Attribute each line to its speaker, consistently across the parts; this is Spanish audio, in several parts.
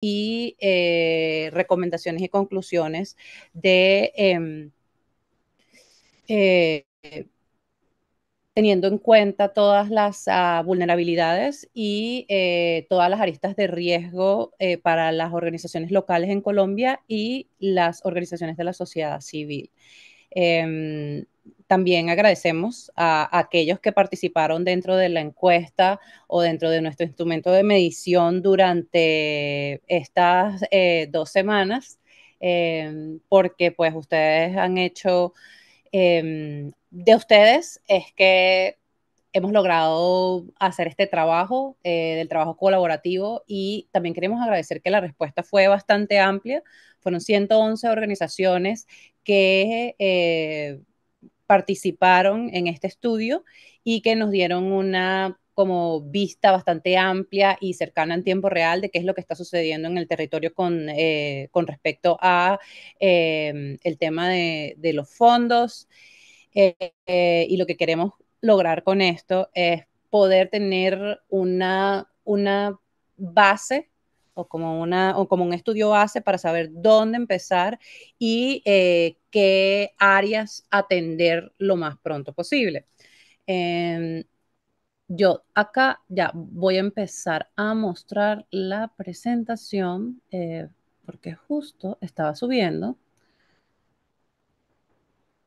Speaker 1: y recomendaciones y conclusiones de eh, teniendo en cuenta todas las vulnerabilidades y todas las aristas de riesgo para las organizaciones locales en Colombia y las organizaciones de la sociedad civil. Eh, También agradecemos a aquellos que participaron dentro de la encuesta o dentro de nuestro instrumento de medición durante estas 2 semanas, porque pues ustedes han hecho, de ustedes es que hemos logrado hacer este trabajo, del trabajo colaborativo, y también queremos agradecer que la respuesta fue bastante amplia. Fueron 111 organizaciones que participaron en este estudio y que nos dieron una como vista bastante amplia y cercana en tiempo real de qué es lo que está sucediendo en el territorio con respecto a el tema de los fondos. Y lo que queremos lograr con esto es poder tener una base o como un estudio base para saber dónde empezar y qué áreas atender lo más pronto posible. Eh, yo acá ya voy a empezar a mostrar la presentación porque justo estaba subiendo.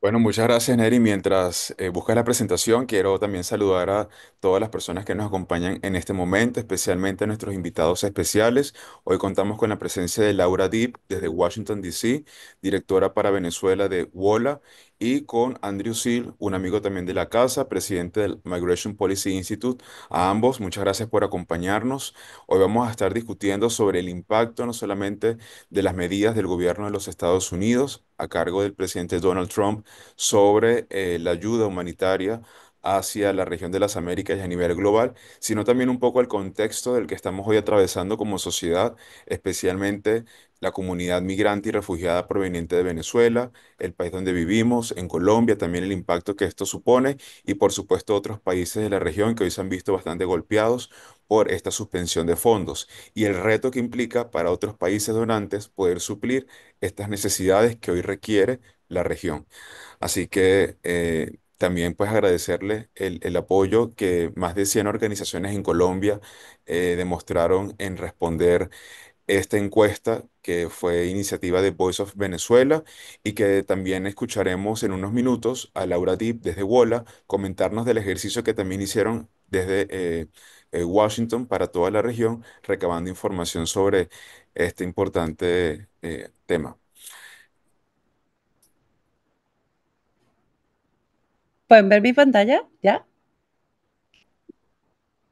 Speaker 2: Bueno, muchas gracias, Neri. Mientras buscas la presentación, quiero también saludar a todas las personas que nos acompañan en este momento, especialmente a nuestros invitados especiales. Hoy contamos con la presencia de Laura Deep desde Washington, D.C., directora para Venezuela de WOLA, y con Andrew Seal, un amigo también de la casa, presidente del Migration Policy Institute. A ambos, muchas gracias por acompañarnos. Hoy vamos a estar discutiendo sobre el impacto no solamente de las medidas del gobierno de los Estados Unidos a cargo del presidente Donald Trump, sobre la ayuda humanitaria hacia la región de las Américas y a nivel global, sino también un poco el contexto del que estamos hoy atravesando como sociedad, especialmente la comunidad migrante y refugiada proveniente de Venezuela, el país donde vivimos, en Colombia, también el impacto que esto supone y por supuesto otros países de la región que hoy se han visto bastante golpeados por esta suspensión de fondos y el reto que implica para otros países donantes poder suplir estas necesidades que hoy requiere la región. Así que también pues agradecerle el apoyo que más de 100 organizaciones en Colombia demostraron en responder esta encuesta que fue iniciativa de Voice of Venezuela y que también escucharemos en unos minutos a Laura Deep desde WOLA comentarnos del ejercicio que también hicieron desde Washington para toda la región, recabando información sobre este importante tema.
Speaker 1: ¿Pueden ver mi pantalla? ¿Ya?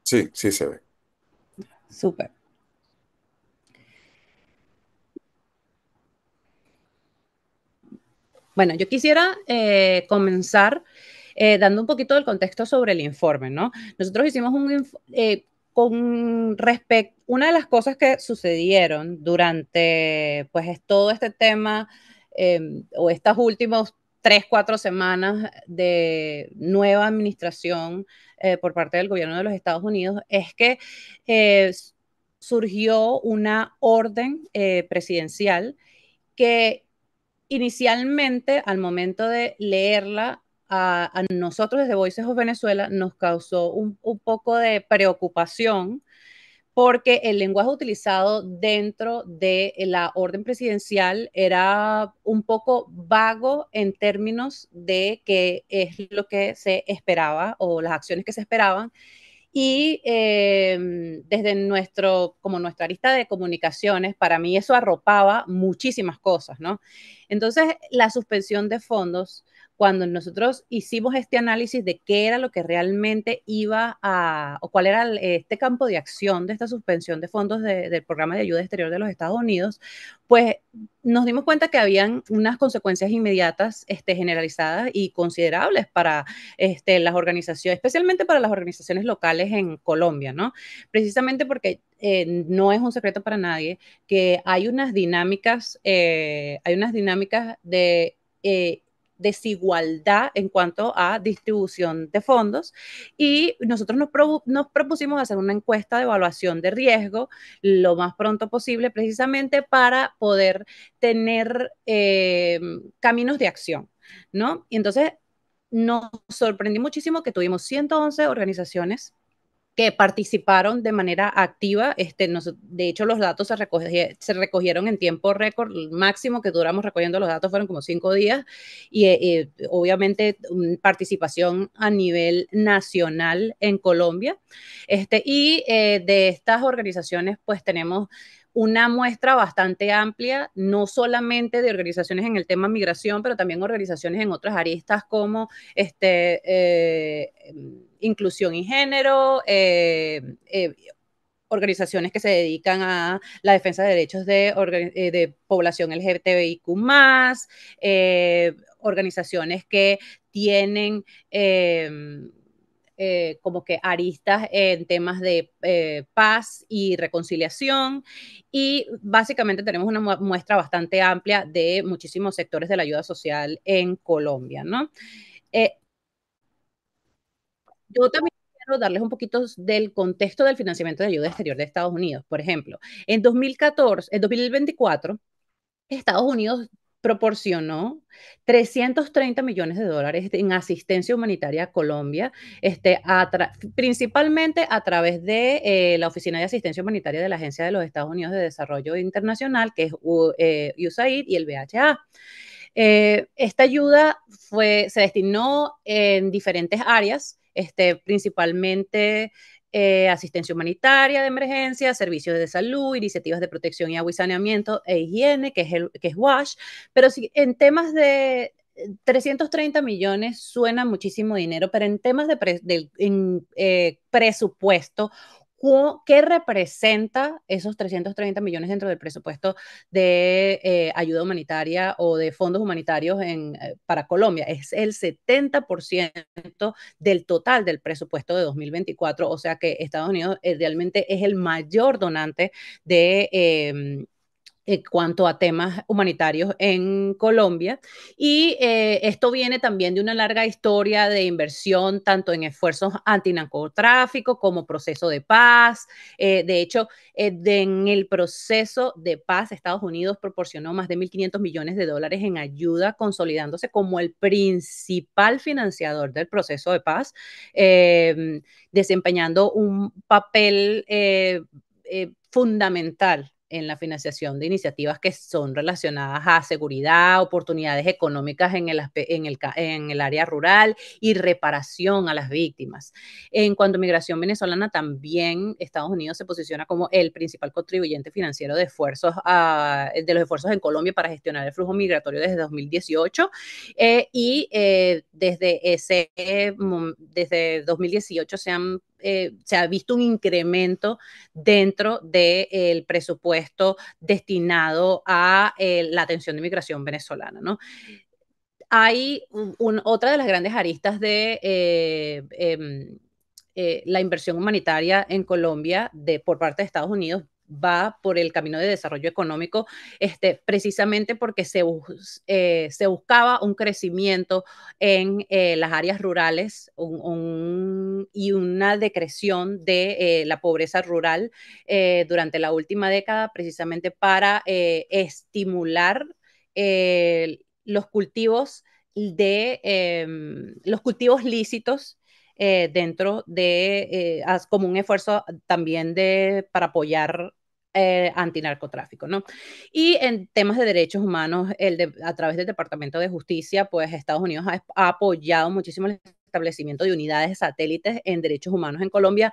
Speaker 2: Sí, sí se ve.
Speaker 1: Súper. Bueno, yo quisiera comenzar dando un poquito del contexto sobre el informe, ¿no? Nosotros hicimos con respecto, una de las cosas que sucedieron durante, pues, todo este tema o estas últimas 3, 4 semanas de nueva administración por parte del gobierno de los Estados Unidos es que eh, surgió una orden presidencial que inicialmente, al momento de leerla, a nosotros desde Voices of Venezuela nos causó un poco de preocupación porque el lenguaje utilizado dentro de la orden presidencial era un poco vago en términos de qué es lo que se esperaba o las acciones que se esperaban y desde como nuestra lista de comunicaciones, para mí eso arropaba muchísimas cosas, ¿no? Entonces, la suspensión de fondos, cuando nosotros hicimos este análisis de qué era lo que realmente iba o cuál era este campo de acción de esta suspensión de fondos del programa de ayuda exterior de los Estados Unidos, pues nos dimos cuenta que habían unas consecuencias inmediatas, generalizadas y considerables para las organizaciones, especialmente para las organizaciones locales en Colombia, ¿no? Precisamente porque no es un secreto para nadie que hay unas dinámicas de desigualdad en cuanto a distribución de fondos y nosotros nos propusimos hacer una encuesta de evaluación de riesgo lo más pronto posible precisamente para poder tener caminos de acción, ¿no? Y entonces nos sorprendió muchísimo que tuvimos 111 organizaciones que participaron de manera activa. De hecho, los datos se recogieron en tiempo récord. El máximo que duramos recogiendo los datos fueron como 5 días y obviamente participación a nivel nacional en Colombia. De estas organizaciones, pues tenemos una muestra bastante amplia, no solamente de organizaciones en el tema migración, pero también organizaciones en otras aristas como inclusión y género, organizaciones que se dedican a la defensa de derechos de población LGBTIQ+, organizaciones que tienen como que aristas en temas de paz y reconciliación y básicamente tenemos una muestra bastante amplia de muchísimos sectores de la ayuda social en Colombia, ¿no? Eh, yo también quiero darles un poquito del contexto del financiamiento de ayuda exterior de Estados Unidos. Por ejemplo, en 2024, Estados Unidos proporcionó 330 millones de dólares en asistencia humanitaria a Colombia, principalmente a través de la Oficina de Asistencia Humanitaria de la Agencia de los Estados Unidos de Desarrollo Internacional, que es USAID y el VHA. Esta ayuda se destinó en diferentes áreas, principalmente asistencia humanitaria de emergencia, servicios de salud, iniciativas de protección y agua y saneamiento e higiene, que es WASH, pero sí, en temas de 330 millones suena muchísimo dinero, pero en temas de presupuesto, ¿qué representa esos 330 millones dentro del presupuesto de ayuda humanitaria o de fondos humanitarios para Colombia? Es el 70% del total del presupuesto de 2024, o sea que Estados Unidos realmente es el mayor donante de en cuanto a temas humanitarios en Colombia. Y esto viene también de una larga historia de inversión, tanto en esfuerzos antinarcotráfico como proceso de paz. De hecho, en el proceso de paz, Estados Unidos proporcionó más de 1.500 millones de dólares en ayuda, consolidándose como el principal financiador del proceso de paz, desempeñando un papel fundamental en la financiación de iniciativas que son relacionadas a seguridad, oportunidades económicas en el área rural y reparación a las víctimas. En cuanto a migración venezolana, también Estados Unidos se posiciona como el principal contribuyente financiero de los esfuerzos en Colombia para gestionar el flujo migratorio desde 2018 desde 2018 se ha visto un incremento dentro del presupuesto destinado a la atención de migración venezolana, ¿no? Hay otra de las grandes aristas de la inversión humanitaria en Colombia por parte de Estados Unidos va por el camino de desarrollo económico, precisamente porque se buscaba un crecimiento en las áreas rurales y una decreción de la pobreza rural durante la última década, precisamente para estimular los cultivos los cultivos lícitos dentro de como un esfuerzo también para apoyar antinarcotráfico, ¿no? Y en temas de derechos humanos, a través del Departamento de Justicia, pues Estados Unidos ha apoyado muchísimo el establecimiento de unidades satélites en derechos humanos en Colombia,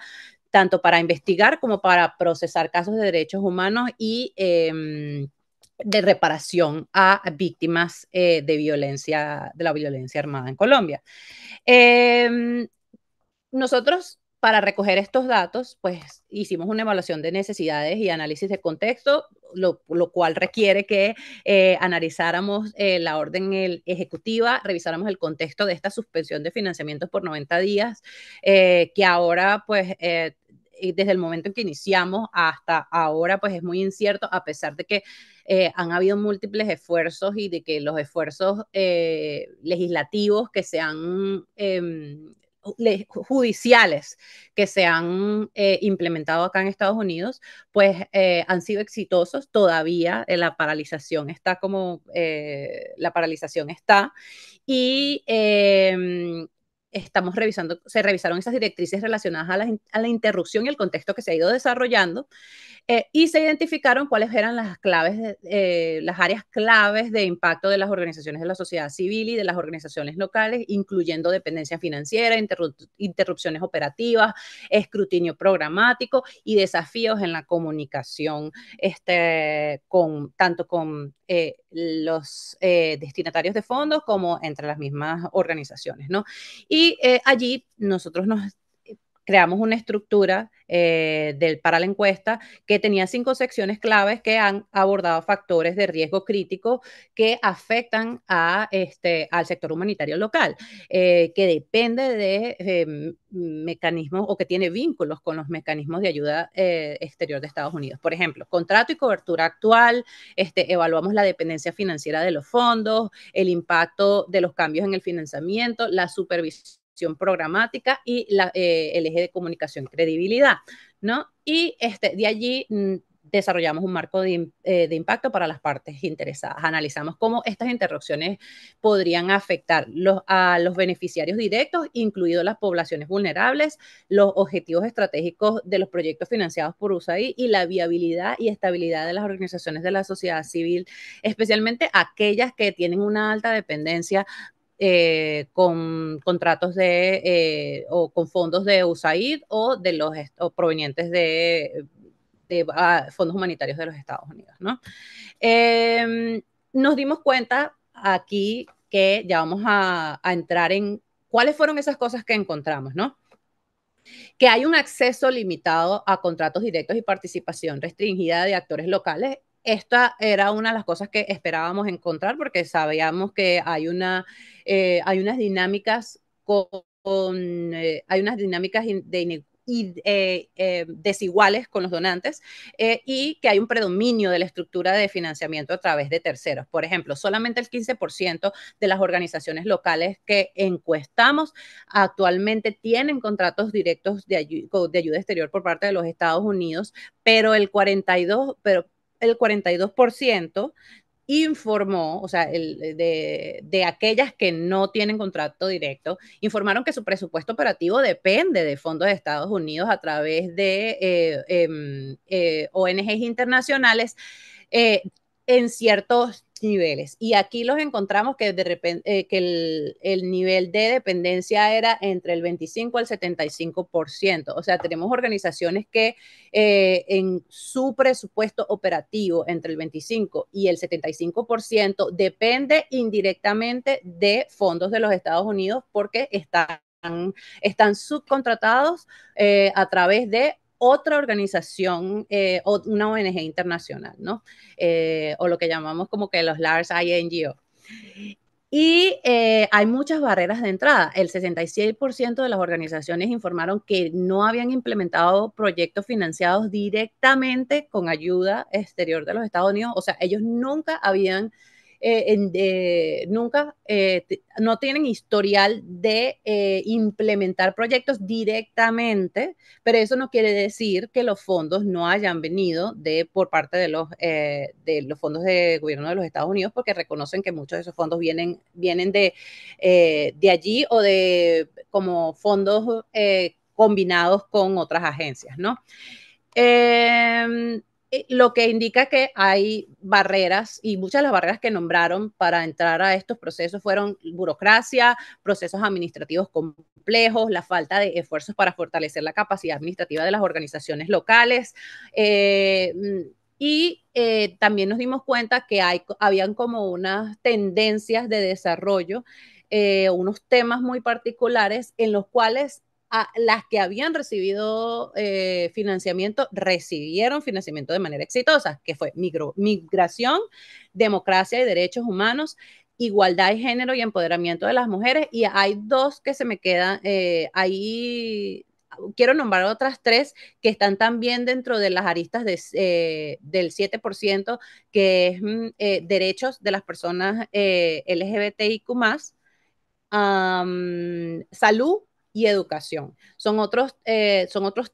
Speaker 1: tanto para investigar como para procesar casos de derechos humanos y de reparación a víctimas de la violencia armada en Colombia. Eh, Nosotros, para recoger estos datos, pues hicimos una evaluación de necesidades y análisis de contexto, lo cual requiere que analizáramos la orden ejecutiva, revisáramos el contexto de esta suspensión de financiamientos por 90 días, que ahora pues desde el momento en que iniciamos hasta ahora, pues es muy incierto, a pesar de que han habido múltiples esfuerzos y de que los esfuerzos legislativos que se han judiciales que se han implementado acá en Estados Unidos, pues han sido exitosos. Todavía la paralización está la paralización está y estamos revisando, se revisaron esas directrices relacionadas a la interrupción y el contexto que se ha ido desarrollando y se identificaron cuáles eran las claves, las áreas claves de impacto de las organizaciones de la sociedad civil y de las organizaciones locales, incluyendo dependencia financiera, interrupciones operativas, escrutinio programático y desafíos en la comunicación, tanto con los destinatarios de fondos como entre las mismas organizaciones, ¿no? Y allí nosotros nos creamos una estructura para la encuesta que tenía 5 secciones claves que han abordado factores de riesgo crítico que afectan al sector humanitario local, que depende de mecanismos o que tiene vínculos con los mecanismos de ayuda exterior de Estados Unidos. Por ejemplo, contrato y cobertura actual, evaluamos la dependencia financiera de los fondos, el impacto de los cambios en el financiamiento, la supervisión programática y el eje de comunicación y credibilidad, ¿no? Y de allí desarrollamos un marco de impacto para las partes interesadas. Analizamos cómo estas interrupciones podrían afectar a los beneficiarios directos, incluidos las poblaciones vulnerables, los objetivos estratégicos de los proyectos financiados por USAID y la viabilidad y estabilidad de las organizaciones de la sociedad civil, especialmente aquellas que tienen una alta dependencia con contratos o con fondos de USAID o o provenientes de fondos humanitarios de los Estados Unidos, ¿no? Nos dimos cuenta aquí que ya vamos a entrar en cuáles fueron esas cosas que encontramos, ¿no? Que hay un acceso limitado a contratos directos y participación restringida de actores locales. Esta era una de las cosas que esperábamos encontrar porque sabíamos que hay unas dinámicas hay unas dinámicas desiguales con los donantes y que hay un predominio de la estructura de financiamiento a través de terceros. Por ejemplo, solamente el 15% de las organizaciones locales que encuestamos actualmente tienen contratos directos de ayuda exterior por parte de los Estados Unidos, pero el 42% informó, o sea, de aquellas que no tienen contrato directo, informaron que su presupuesto operativo depende de fondos de Estados Unidos a través de ONGs internacionales eh, en ciertos niveles. Y aquí los encontramos que de repente que el nivel de dependencia era entre el 25 al 75%. O sea, tenemos organizaciones que en su presupuesto operativo entre el 25 y el 75% depende indirectamente de fondos de los Estados Unidos porque están subcontratados a través de otra organización o una ONG internacional, ¿no? O lo que llamamos como que los large INGO. Y hay muchas barreras de entrada. El 66% de las organizaciones informaron que no habían implementado proyectos financiados directamente con ayuda exterior de los Estados Unidos. O sea, ellos nunca habían no tienen historial de implementar proyectos directamente, pero eso no quiere decir que los fondos no hayan venido por parte de los fondos de gobierno de los Estados Unidos, porque reconocen que muchos de esos fondos vienen de allí o de como fondos combinados con otras agencias, ¿no? Lo que indica que hay barreras y muchas de las barreras que nombraron para entrar a estos procesos fueron burocracia, procesos administrativos complejos, la falta de esfuerzos para fortalecer la capacidad administrativa de las organizaciones locales y también nos dimos cuenta que habían como unas tendencias de desarrollo, unos temas muy particulares en los cuales a las que habían recibido financiamiento recibieron financiamiento de manera exitosa, que fue migración, democracia y derechos humanos, igualdad de género y empoderamiento de las mujeres. Y hay dos que se me quedan ahí, quiero nombrar otras tres que están también dentro de las aristas del 7%, que es derechos de las personas LGBTIQ+, salud y educación. Son otros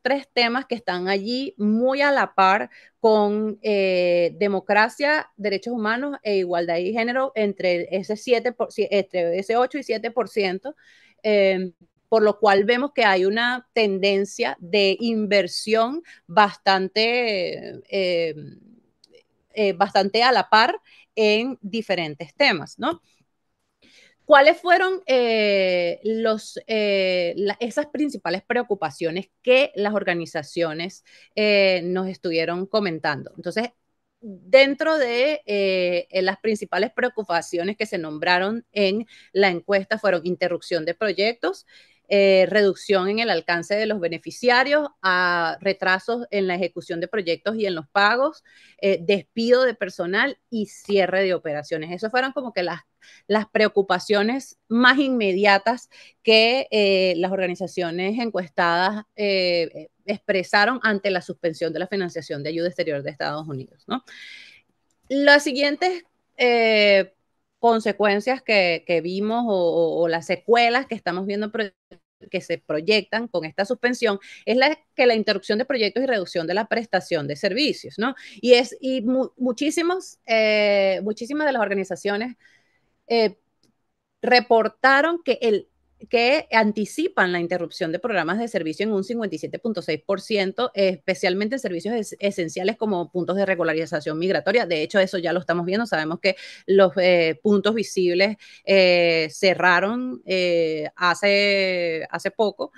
Speaker 1: tres temas que están allí muy a la par con democracia, derechos humanos e igualdad de género entre entre ese 8 y 7%. Por lo cual vemos que hay una tendencia de inversión bastante a la par en diferentes temas, ¿no? ¿Cuáles fueron esas principales preocupaciones que las organizaciones nos estuvieron comentando? Entonces, dentro de las principales preocupaciones que se nombraron en la encuesta fueron interrupción de proyectos, reducción en el alcance de los beneficiarios, retrasos en la ejecución de proyectos y en los pagos, despido de personal y cierre de operaciones. Esas fueron como que las preocupaciones más inmediatas que las organizaciones encuestadas expresaron ante la suspensión de la financiación de ayuda exterior de Estados Unidos, ¿no? Las siguientes consecuencias que vimos o las secuelas que estamos viendo que se proyectan con esta suspensión es que la interrupción de proyectos y reducción de la prestación de servicios, ¿no? Muchísimas de las organizaciones eh, reportaron que anticipan la interrupción de programas de servicio en un 57.6%, especialmente en servicios esenciales como puntos de regularización migratoria. De hecho, eso ya lo estamos viendo. Sabemos que los puntos visibles cerraron hace poco.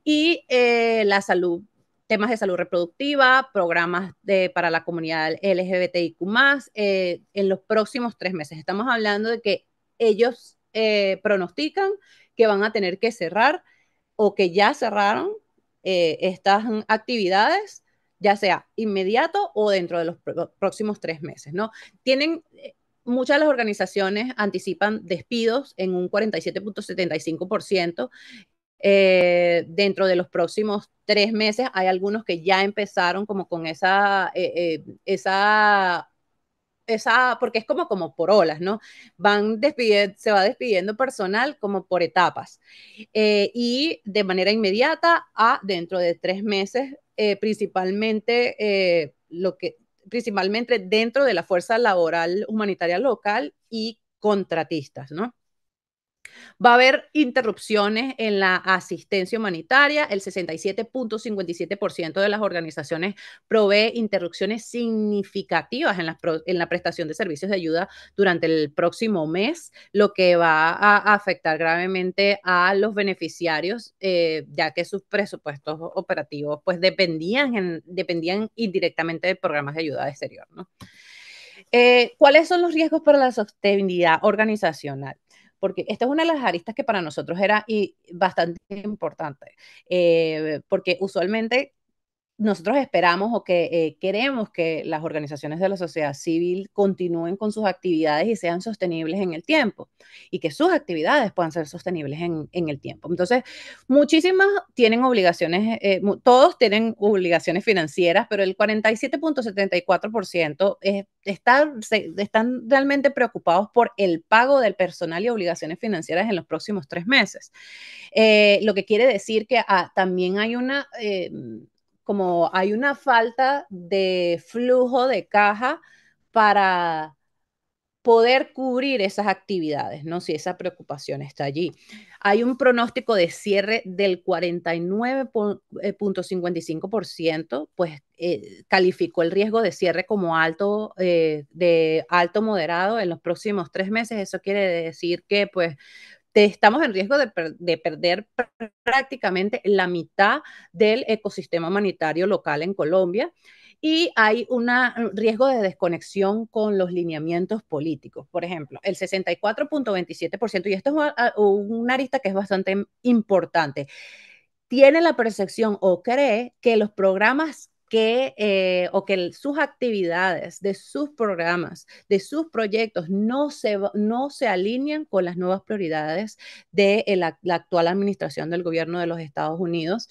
Speaker 1: Y la salud, temas de salud reproductiva, programas para la comunidad LGBTIQ+, en los próximos 3 meses. Estamos hablando de que ellos pronostican que van a tener que cerrar o que ya cerraron estas actividades, ya sea inmediato o dentro de los próximos 3 meses, ¿no? Muchas de las organizaciones anticipan despidos en un 47.75%. Dentro de los próximos 3 meses hay algunos que ya empezaron como con porque es como por olas, ¿no? Se va despidiendo personal como por etapas. Y de manera inmediata dentro de 3 meses, principalmente dentro de la fuerza laboral humanitaria local y contratistas, ¿no? Va a haber interrupciones en la asistencia humanitaria. El 67.57% de las organizaciones provee interrupciones significativas en la prestación de servicios de ayuda durante el próximo mes, lo que va a afectar gravemente a los beneficiarios, ya que sus presupuestos operativos pues dependían indirectamente de programas de ayuda exterior, ¿no? ¿Cuáles son los riesgos para la sostenibilidad organizacional? Porque esta es una de las aristas que para nosotros era bastante importante, porque usualmente nosotros esperamos o que queremos que las organizaciones de la sociedad civil continúen con sus actividades y sean sostenibles en el tiempo y que sus actividades puedan ser sostenibles en el tiempo. Entonces, muchísimas tienen obligaciones, todos tienen obligaciones financieras, pero el 47.74% están realmente preocupados por el pago del personal y obligaciones financieras en los próximos 3 meses. Lo que quiere decir que también hay una falta de flujo de caja para poder cubrir esas actividades, ¿no? Si esa preocupación está allí. Hay un pronóstico de cierre del 49.55%, pues calificó el riesgo de cierre como de alto moderado en los próximos 3 meses. Eso quiere decir que, pues, estamos en riesgo de perder prácticamente la mitad del ecosistema humanitario local en Colombia y hay un riesgo de desconexión con los lineamientos políticos. Por ejemplo, el 64.27%, y esto es una arista que es bastante importante, tiene la percepción o cree que los programas o que sus actividades, de sus programas, de sus proyectos no se alinean con las nuevas prioridades de la actual administración del gobierno de los Estados Unidos.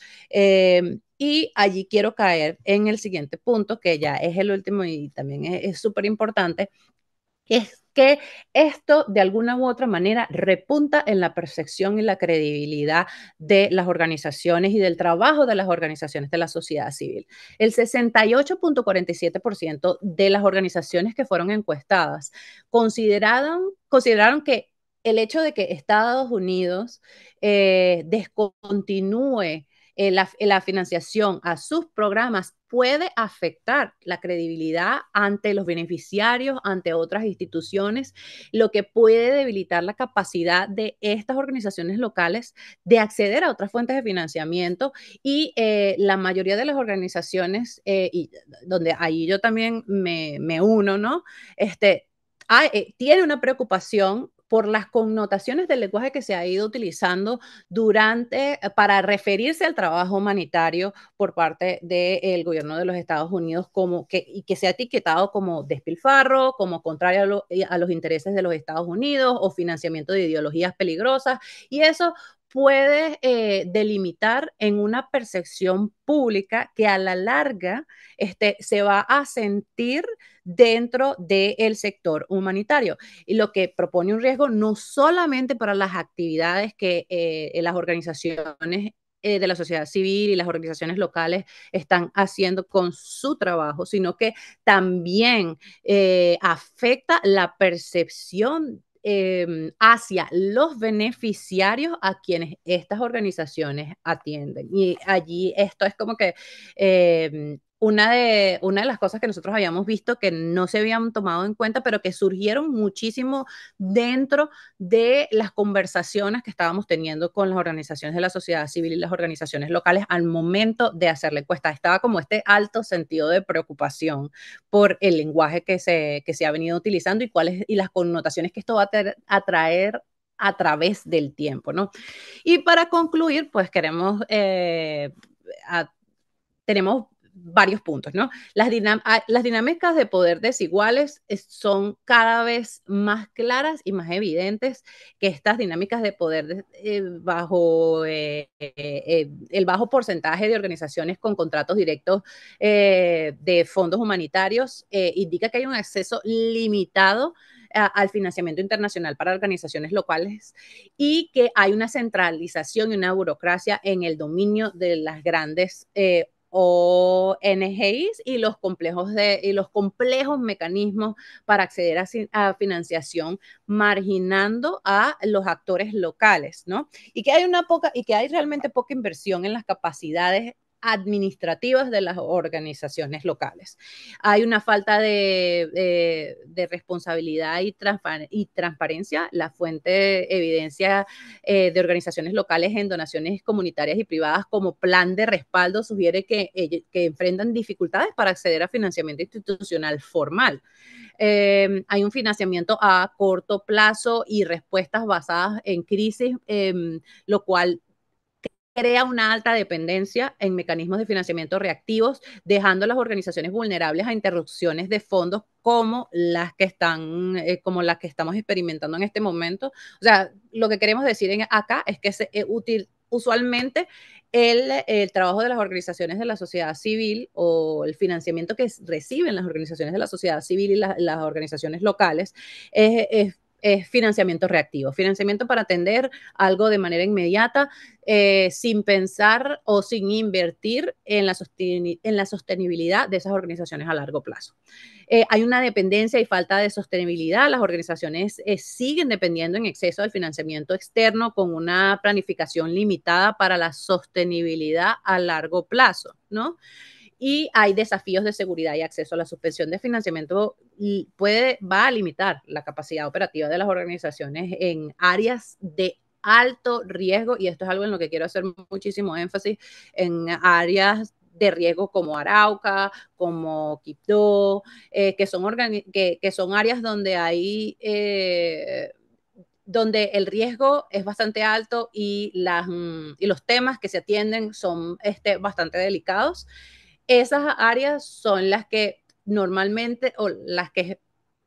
Speaker 1: Y allí quiero caer en el siguiente punto, que ya es el último y también es súper importante, es que esto de alguna u otra manera repunta en la percepción y la credibilidad de las organizaciones y del trabajo de las organizaciones de la sociedad civil. El 68.47% de las organizaciones que fueron encuestadas consideraron que el hecho de que Estados Unidos descontinúe la financiación a sus programas puede afectar la credibilidad ante los beneficiarios, ante otras instituciones, lo que puede debilitar la capacidad de estas organizaciones locales de acceder a otras fuentes de financiamiento y la mayoría de las organizaciones, y donde ahí yo también me uno, ¿no? Tiene una preocupación por las connotaciones del lenguaje que se ha ido utilizando para referirse al trabajo humanitario por parte del gobierno de los Estados Unidos y que se ha etiquetado como despilfarro, como contrario a los intereses de los Estados Unidos o financiamiento de ideologías peligrosas. Y eso puede delimitar en una percepción pública que a la larga se va a sentir dentro del sector humanitario, y lo que propone un riesgo no solamente para las actividades que las organizaciones de la sociedad civil y las organizaciones locales están haciendo con su trabajo, sino que también afecta la percepción hacia los beneficiarios a quienes estas organizaciones atienden. Y allí esto es como que una de las cosas que nosotros habíamos visto que no se habían tomado en cuenta, pero que surgieron muchísimo dentro de las conversaciones que estábamos teniendo con las organizaciones de la sociedad civil y las organizaciones locales al momento de hacer la encuesta. Estaba como este alto sentido de preocupación por el lenguaje que se ha venido utilizando y las connotaciones que esto va a traer a través del tiempo, ¿no? Y para concluir, pues tenemos varios puntos, ¿no? Las dinámicas de poder desiguales son cada vez más claras y más evidentes que estas dinámicas de poder bajo el bajo porcentaje de organizaciones con contratos directos de fondos humanitarios indica que hay un acceso limitado al financiamiento internacional para organizaciones locales y que hay una centralización y una burocracia en el dominio de las grandes ONGs y los complejos mecanismos para acceder a financiación, marginando a los actores locales, ¿no? Y que hay realmente poca inversión en las capacidades administrativas de las organizaciones locales. Hay una falta de responsabilidad y transparencia. La fuente evidencia de organizaciones locales en donaciones comunitarias y privadas como plan de respaldo sugiere que enfrentan dificultades para acceder a financiamiento institucional formal. Hay un financiamiento a corto plazo y respuestas basadas en crisis, lo cual crea una alta dependencia en mecanismos de financiamiento reactivos, dejando a las organizaciones vulnerables a interrupciones de fondos como las que estamos experimentando en este momento. O sea, lo que queremos decir acá es que usualmente el trabajo de las organizaciones de la sociedad civil o el financiamiento que reciben las organizaciones de la sociedad civil y las organizaciones locales es financiamiento reactivo, financiamiento para atender algo de manera inmediata, sin pensar o sin invertir en la sostenibilidad de esas organizaciones a largo plazo. Hay una dependencia y falta de sostenibilidad. Las organizaciones siguen dependiendo en exceso del financiamiento externo con una planificación limitada para la sostenibilidad a largo plazo, ¿no? Y hay desafíos de seguridad y acceso. La suspensión de financiamiento va a limitar la capacidad operativa de las organizaciones en áreas de alto riesgo, y esto es algo en lo que quiero hacer muchísimo énfasis, en áreas de riesgo como Arauca, como Quibdó, que son áreas donde donde el riesgo es bastante alto y los temas que se atienden son bastante delicados. esas áreas son las que normalmente o las que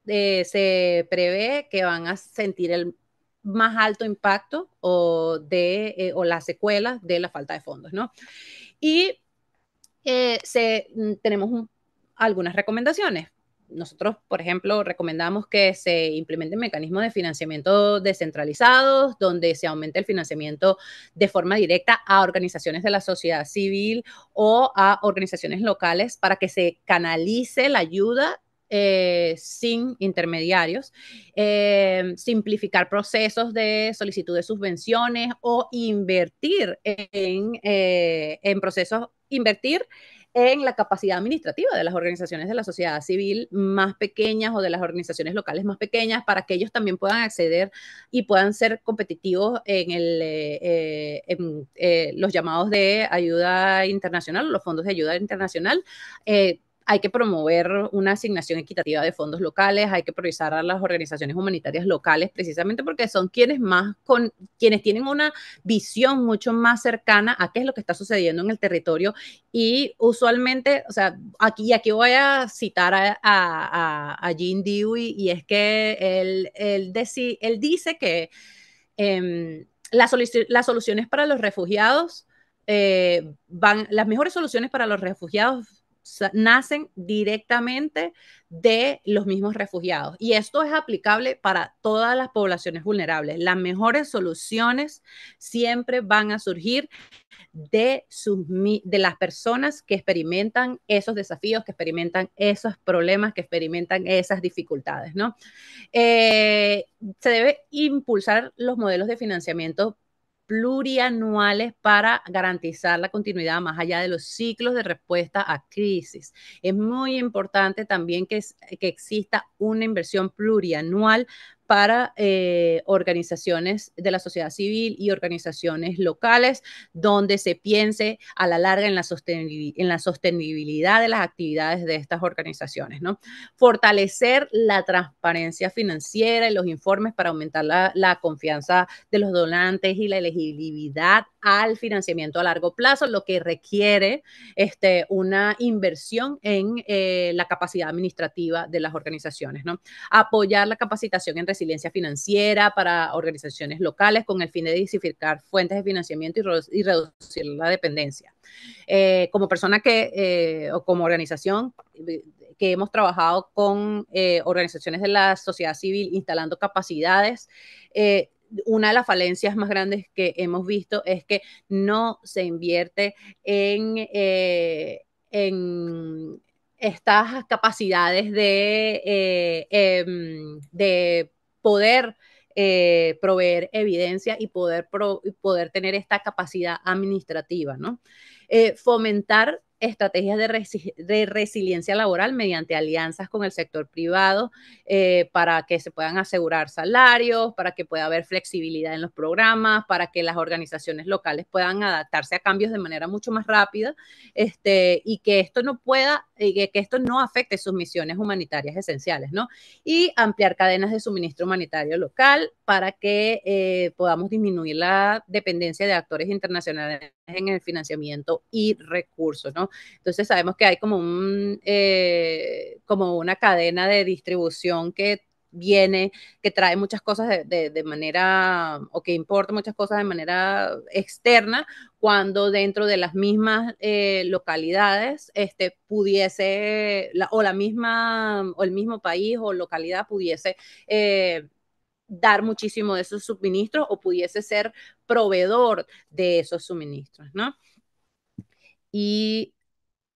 Speaker 1: se prevé que van a sentir el más alto impacto o las secuelas de la falta de fondos, ¿no? Y tenemos algunas recomendaciones. Nosotros, por ejemplo, recomendamos que se implementen mecanismos de financiamiento descentralizados, donde se aumente el financiamiento de forma directa a organizaciones de la sociedad civil o a organizaciones locales para que se canalice la ayuda sin intermediarios, simplificar procesos de solicitud de subvenciones o invertir en procesos, invertir en la capacidad administrativa de las organizaciones de la sociedad civil más pequeñas o de las organizaciones locales más pequeñas para que ellos también puedan acceder y puedan ser competitivos en los llamados de ayuda internacional, los fondos de ayuda internacional. Hay que promover una asignación equitativa de fondos locales, hay que priorizar a las organizaciones humanitarias locales precisamente porque son quienes tienen una visión mucho más cercana a qué es lo que está sucediendo en el territorio y usualmente, o sea, aquí voy a citar a Jean Dewey y es que él dice que las soluciones para los refugiados las mejores soluciones para los refugiados nacen directamente de los mismos refugiados. Y esto es aplicable para todas las poblaciones vulnerables. Las mejores soluciones siempre van a surgir de las personas que experimentan esos desafíos, que experimentan esos problemas, que experimentan esas dificultades, ¿no? Se debe impulsar los modelos de financiamiento plurianuales para garantizar la continuidad más allá de los ciclos de respuesta a crisis. Es muy importante también que exista una inversión plurianual para organizaciones de la sociedad civil y organizaciones locales, donde se piense a la larga en la sostenibilidad de las actividades de estas organizaciones, ¿no? Fortalecer la transparencia financiera y los informes para aumentar la confianza de los donantes y la elegibilidad al financiamiento a largo plazo, lo que requiere una inversión en la capacidad administrativa de las organizaciones, ¿no? Apoyar la capacitación en resiliencia financiera para organizaciones locales con el fin de diversificar fuentes de financiamiento y reducir la dependencia. Como persona o como organización que hemos trabajado con organizaciones de la sociedad civil instalando capacidades, una de las falencias más grandes que hemos visto es que no se invierte en estas capacidades de poder proveer evidencia y poder tener esta capacidad administrativa, ¿no? Fomentar estrategias de resiliencia laboral mediante alianzas con el sector privado para que se puedan asegurar salarios, para que pueda haber flexibilidad en los programas, para que las organizaciones locales puedan adaptarse a cambios de manera mucho más rápida y que esto no afecte sus misiones humanitarias esenciales, ¿no? Y ampliar cadenas de suministro humanitario local para que podamos disminuir la dependencia de actores internacionales en el financiamiento y recursos, ¿no? Entonces sabemos que hay como una cadena de distribución que trae muchas cosas de manera, o que importa muchas cosas de manera externa, cuando dentro de las mismas localidades o el mismo país o localidad pudiese dar muchísimo de esos suministros o pudiese ser proveedor de esos suministros, ¿no? Y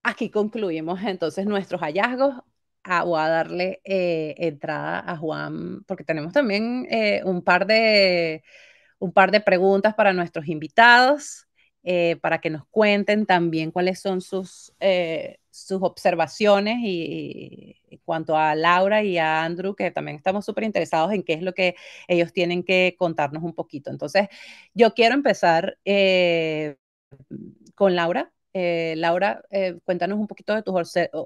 Speaker 1: aquí concluimos entonces nuestros hallazgos. Voy a darle entrada a Juan, porque tenemos también un par de preguntas para nuestros invitados, para que nos cuenten también cuáles son sus observaciones y cuanto a Laura y a Andrew, que también estamos súper interesados en qué es lo que ellos tienen que contarnos un poquito. Entonces, yo quiero empezar con Laura. Laura, cuéntanos un poquito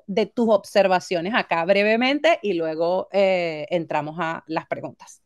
Speaker 1: de tus observaciones acá brevemente y luego entramos a las preguntas.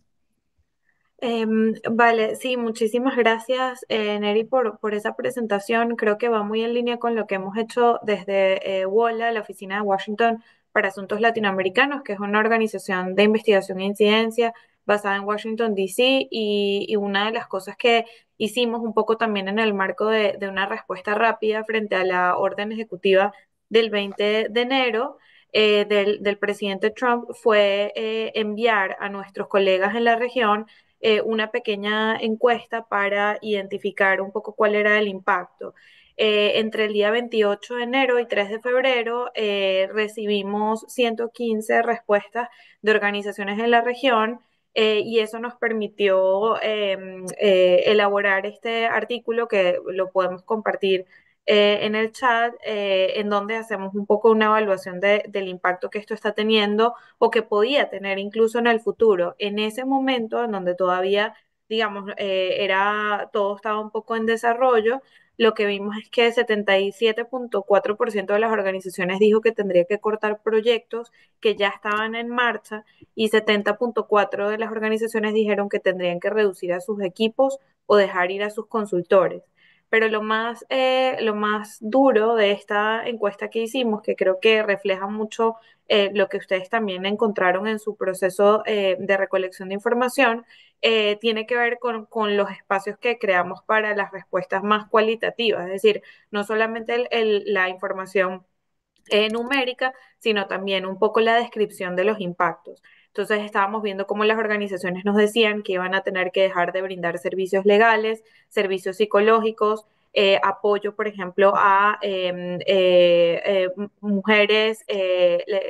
Speaker 3: Vale, sí, muchísimas gracias, Neri, por esa presentación. Creo que va muy en línea con lo que hemos hecho desde WOLA, la Oficina de Washington para Asuntos Latinoamericanos, que es una organización de investigación e incidencia basada en Washington, D.C. Y una de las cosas que hicimos un poco también en el marco de una respuesta rápida frente a la orden ejecutiva del 20 de enero del presidente Trump fue enviar a nuestros colegas en la región una pequeña encuesta para identificar un poco cuál era el impacto. Entre el día 28 de enero y 3 de febrero recibimos 115 respuestas de organizaciones en la región y eso nos permitió elaborar este artículo que lo podemos compartir en el chat, en donde hacemos un poco una evaluación del impacto que esto está teniendo o que podía tener incluso en el futuro. En ese momento, en donde todavía, digamos, todo estaba un poco en desarrollo, lo que vimos es que 77.4% de las organizaciones dijo que tendría que cortar proyectos que ya estaban en marcha y 70.4% de las organizaciones dijeron que tendrían que reducir a sus equipos o dejar ir a sus consultores. Pero lo más duro de esta encuesta que hicimos, que creo que refleja mucho lo que ustedes también encontraron en su proceso de recolección de información, tiene que ver con los espacios que creamos para las respuestas más cualitativas, es decir, no solamente la información numérica, sino también un poco la descripción de los impactos. Entonces estábamos viendo cómo las organizaciones nos decían que iban a tener que dejar de brindar servicios legales, servicios psicológicos, apoyo, por ejemplo, a mujeres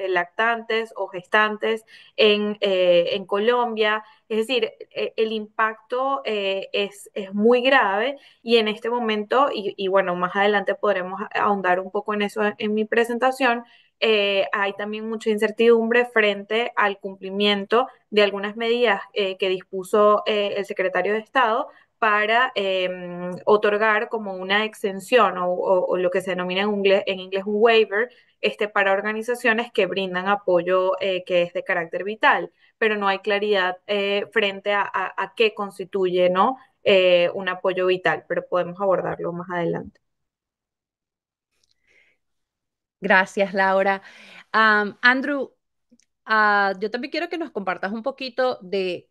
Speaker 3: lactantes o gestantes en Colombia. Es decir, el impacto es muy grave y en este momento, y bueno, más adelante podremos ahondar un poco en eso en mi presentación, hay también mucha incertidumbre frente al cumplimiento de algunas medidas que dispuso el secretario de Estado para otorgar como una exención o lo que se denomina en inglés un waiver para organizaciones que brindan apoyo que es de carácter vital, pero no hay claridad frente a qué constituye, ¿no? Un apoyo vital, pero podemos abordarlo más adelante.
Speaker 1: Gracias, Laura. Andrew, yo también quiero que nos compartas un poquito de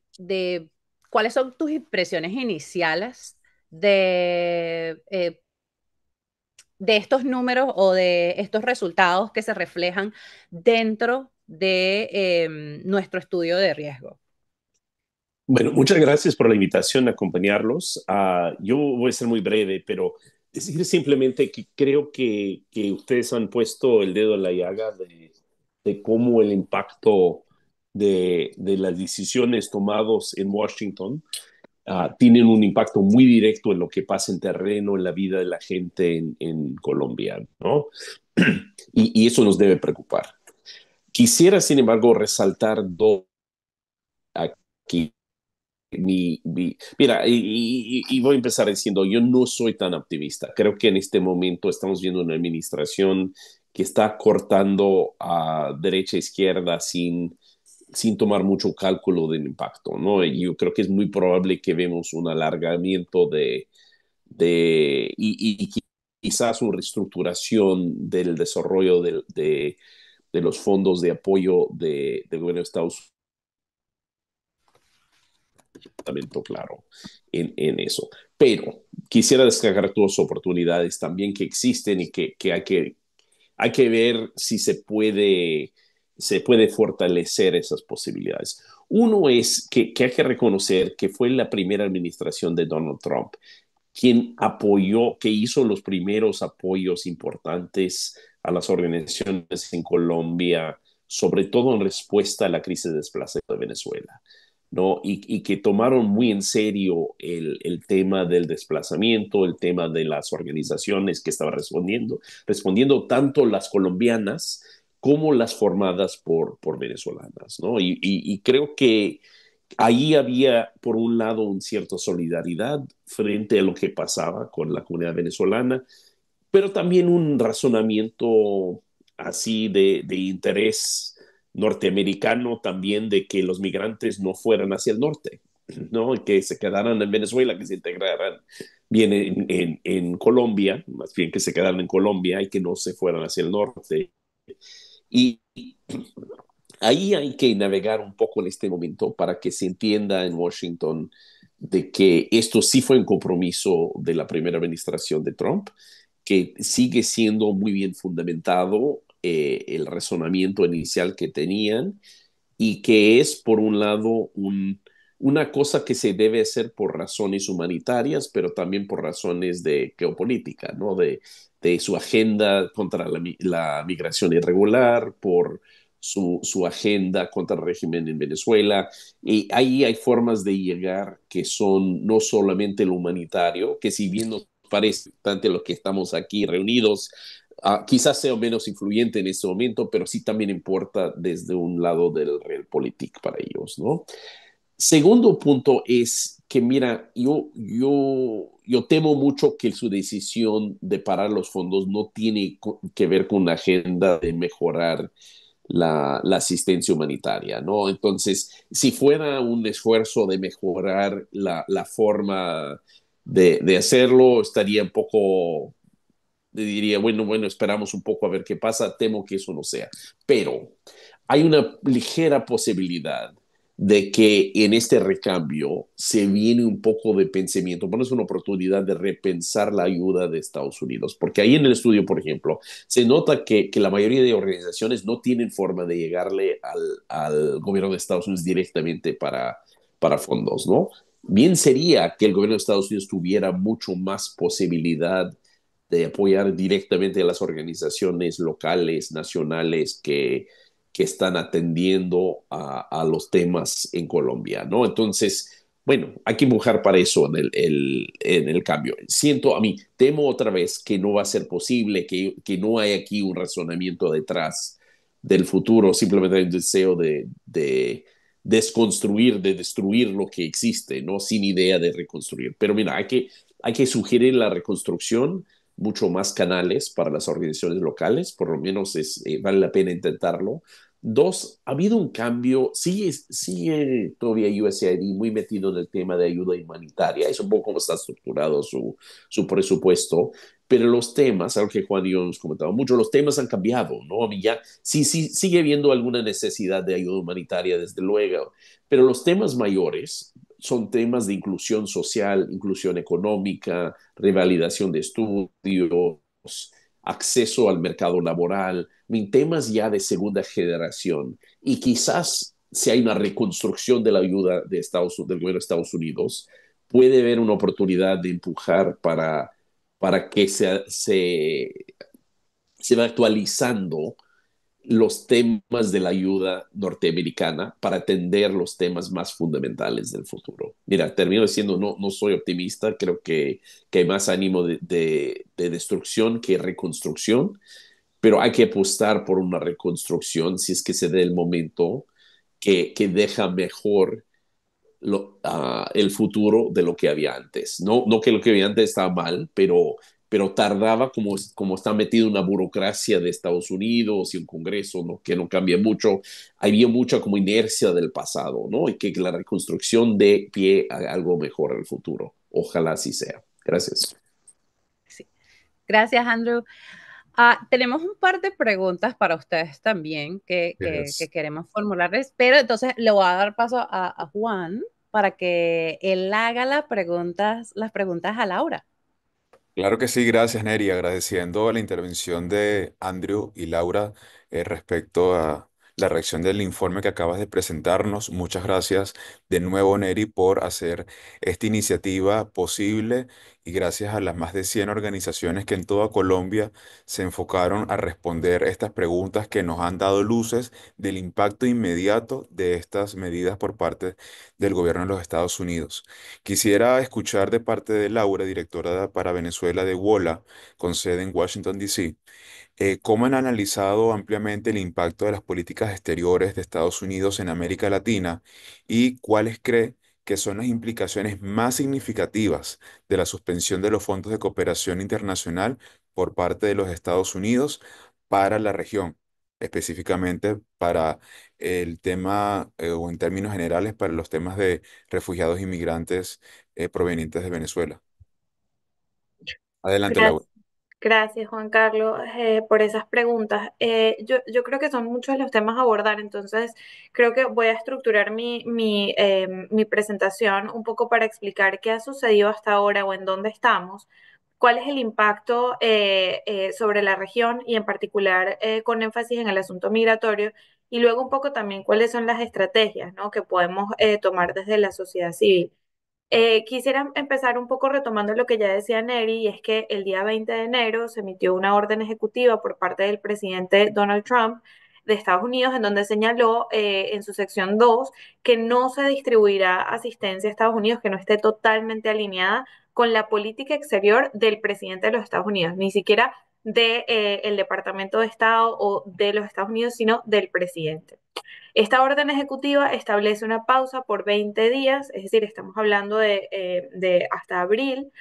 Speaker 1: cuáles son tus impresiones iniciales de estos números o de estos resultados que se reflejan dentro de nuestro estudio de riesgo.
Speaker 4: Bueno, muchas gracias por la invitación a acompañarlos. Yo voy a ser muy breve, pero decir simplemente que creo que ustedes han puesto el dedo en la llaga de cómo el impacto de las decisiones tomadas en Washington tienen un impacto muy directo en lo que pasa en terreno, en la vida de la gente en Colombia, ¿no? Y eso nos debe preocupar. Quisiera, sin embargo, resaltar dos aquí. Mira, y voy a empezar diciendo, yo no soy tan optimista. Creo que en este momento estamos viendo una administración que está cortando a derecha e izquierda sin tomar mucho cálculo del impacto, ¿no? Y yo creo que es muy probable que vemos un alargamiento y quizás una reestructuración del desarrollo de los fondos de apoyo del gobierno de Estados Unidos, claro, en eso. Pero quisiera destacar todas las oportunidades también que existen y que hay que ver si se puede fortalecer esas posibilidades. Uno es que hay que reconocer que fue la primera administración de Donald Trump quien apoyó, que hizo los primeros apoyos importantes a las organizaciones en Colombia, sobre todo en respuesta a la crisis de desplazamiento de Venezuela, ¿no? Y que tomaron muy en serio el tema del desplazamiento, el tema de las organizaciones que estaban respondiendo tanto las colombianas como las formadas por venezolanas, ¿no? Y creo que ahí había, por un lado, una cierta solidaridad frente a lo que pasaba con la comunidad venezolana, pero también un razonamiento así de interés norteamericano también de que los migrantes no fueran hacia el norte, ¿no? Que se quedaran en Venezuela, que se integraran bien en Colombia, más bien que se quedaran en Colombia y que no se fueran hacia el norte. Y ahí hay que navegar un poco en este momento para que se entienda en Washington de que esto sí fue un compromiso de la primera administración de Trump, que sigue siendo muy bien fundamentado el razonamiento inicial que tenían y que es, por un lado, una cosa que se debe hacer por razones humanitarias, pero también por razones de geopolítica, ¿no? De su agenda contra la migración irregular, por su agenda contra el régimen en Venezuela. Y ahí hay formas de llegar que son no solamente lo humanitario, que si bien nos parece importante lo que estamos aquí reunidos, quizás sea menos influyente en este momento, pero sí también importa desde un lado del realpolitik para ellos, ¿no? Segundo punto es que, mira, yo temo mucho que su decisión de parar los fondos no tiene que ver con una agenda de mejorar la asistencia humanitaria, ¿no? Entonces, si fuera un esfuerzo de mejorar la forma de hacerlo, estaría un poco diría, bueno, esperamos un poco a ver qué pasa, temo que eso no sea. Pero hay una ligera posibilidad de que en este recambio se viene un poco de pensamiento, bueno, es una oportunidad de repensar la ayuda de Estados Unidos, porque ahí en el estudio, por ejemplo, se nota que la mayoría de organizaciones no tienen forma de llegarle al gobierno de Estados Unidos directamente para fondos, ¿no? Bien sería que el gobierno de Estados Unidos tuviera mucho más posibilidad de apoyar directamente a las organizaciones locales, nacionales que están atendiendo a los temas en Colombia, ¿no? Entonces, bueno, hay que empujar para eso en el cambio. Siento a mí, temo otra vez que no va a ser posible, que no hay aquí un razonamiento detrás del futuro, simplemente hay un deseo de desconstruir, de destruir lo que existe, ¿no? Sin idea de reconstruir. Pero mira, hay que sugerir la reconstrucción, mucho más canales para las organizaciones locales, por lo menos vale la pena intentarlo. Dos, ha habido un cambio, sigue todavía USAID muy metido en el tema de ayuda humanitaria, es un poco como está estructurado su presupuesto, pero los temas, algo que Juan y yo hemos comentado mucho, los temas han cambiado, ¿no? A mí ya sí, sigue habiendo alguna necesidad de ayuda humanitaria, desde luego, pero los temas mayores son temas de inclusión social, inclusión económica, revalidación de estudios, acceso al mercado laboral, temas ya de segunda generación. Y quizás si hay una reconstrucción de la ayuda del gobierno de Estados Unidos, puede haber una oportunidad de empujar para que se va actualizando los temas de la ayuda norteamericana para atender los temas más fundamentales del futuro. Mira, termino diciendo, no soy optimista, creo que hay más ánimo de destrucción que reconstrucción, pero hay que apostar por una reconstrucción si es que se dé el momento que deja mejor el futuro de lo que había antes. No que lo que había antes estaba mal, pero tardaba como está metido una burocracia de Estados Unidos y un Congreso, ¿no? Que no cambia mucho. Había mucha como inercia del pasado, ¿no? Y que la reconstrucción dé pie a algo mejor en el futuro. Ojalá así sea. Gracias.
Speaker 1: Sí. Gracias, Andrew. Tenemos un par de preguntas para ustedes también que queremos formularles, pero entonces le voy a dar paso a Juan para que él haga las preguntas a Laura.
Speaker 2: Claro que sí, gracias Neri, agradeciendo la intervención de Andrew y Laura respecto a la reacción del informe que acabas de presentarnos. Muchas gracias de nuevo Neri por hacer esta iniciativa posible y gracias a las más de 100 organizaciones que en toda Colombia se enfocaron a responder estas preguntas que nos han dado luces del impacto inmediato de estas medidas por parte del gobierno de los Estados Unidos. Quisiera escuchar de parte de Laura, directora para Venezuela de WOLA, con sede en Washington, D.C., cómo han analizado ampliamente el impacto de las políticas exteriores de Estados Unidos en América Latina y cuáles cree que son las implicaciones más significativas de la suspensión de los fondos de cooperación internacional por parte de los Estados Unidos para la región. específicamente para el tema, o en términos generales, para los temas de refugiados inmigrantes provenientes de Venezuela. Adelante, Laura.
Speaker 3: Gracias. Gracias, Juan Carlos, por esas preguntas. Yo creo que son muchos los temas a abordar, entonces creo que voy a estructurar mi presentación un poco para explicar qué ha sucedido hasta ahora o en dónde estamos, cuál es el impacto sobre la región y en particular con énfasis en el asunto migratorio y luego un poco también cuáles son las estrategias, ¿no?, que podemos tomar desde la sociedad civil. Quisiera empezar un poco retomando lo que ya decía Neri, y es que el día 20 de enero se emitió una orden ejecutiva por parte del presidente Donald Trump de Estados Unidos, en donde señaló en su sección 2 que no se distribuirá asistencia a Estados Unidos que no esté totalmente alineada con la política exterior del presidente de los Estados Unidos, ni siquiera del Departamento de Estado o de los Estados Unidos, sino del presidente. Esta orden ejecutiva establece una pausa por 20 días, es decir, estamos hablando de hasta abril,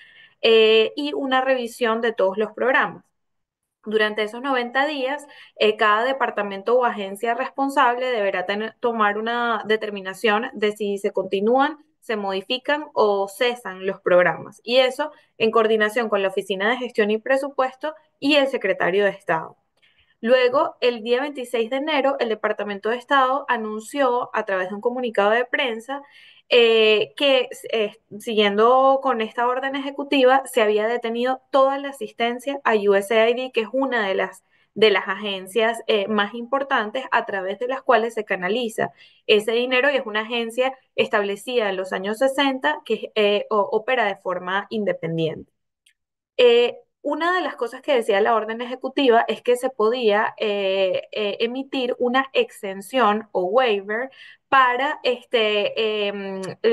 Speaker 3: y una revisión de todos los programas. Durante esos 90 días, cada departamento o agencia responsable deberá tomar una determinación de si se continúan, se modifican o cesan los programas. Y eso en coordinación con la Oficina de Gestión y Presupuesto y el Secretario de Estado. Luego, el día 26 de enero, el Departamento de Estado anunció a través de un comunicado de prensa que, siguiendo con esta orden ejecutiva, se había detenido toda la asistencia a USAID, que es una de las agencias más importantes a través de las cuales se canaliza ese dinero, y es una agencia establecida en los años 60 que opera de forma independiente. Una de las cosas que decía la orden ejecutiva es que se podía emitir una exención o waiver para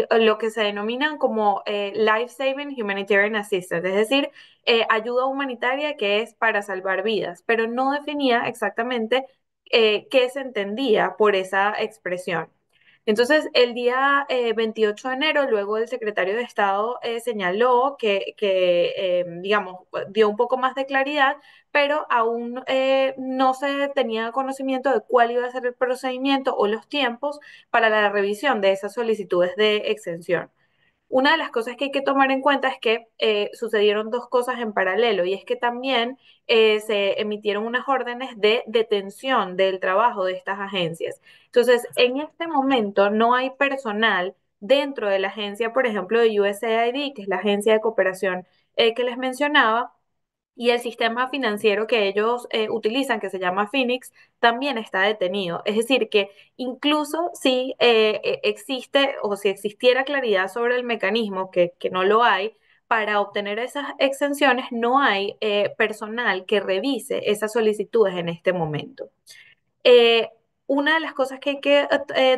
Speaker 3: lo que se denominan como Life Saving Humanitarian Assistance, es decir, ayuda humanitaria que es para salvar vidas, pero no definía exactamente qué se entendía por esa expresión. Entonces, el día 28 de enero, luego el secretario de Estado señaló que digamos, dio un poco más de claridad, pero aún no se tenía conocimiento de cuál iba a ser el procedimiento o los tiempos para la revisión de esas solicitudes de exención. Una de las cosas que hay que tomar en cuenta es que sucedieron dos cosas en paralelo, y es que también se emitieron unas órdenes de detención del trabajo de estas agencias. Entonces, en este momento no hay personal dentro de la agencia, por ejemplo, de USAID, que es la agencia de cooperación que les mencionaba, y el sistema financiero que ellos utilizan, que se llama Phoenix, también está detenido. Es decir, que incluso si existe o si existiera claridad sobre el mecanismo, que no lo hay, para obtener esas exenciones no hay personal que revise esas solicitudes en este momento. Eh, una de las cosas que hay que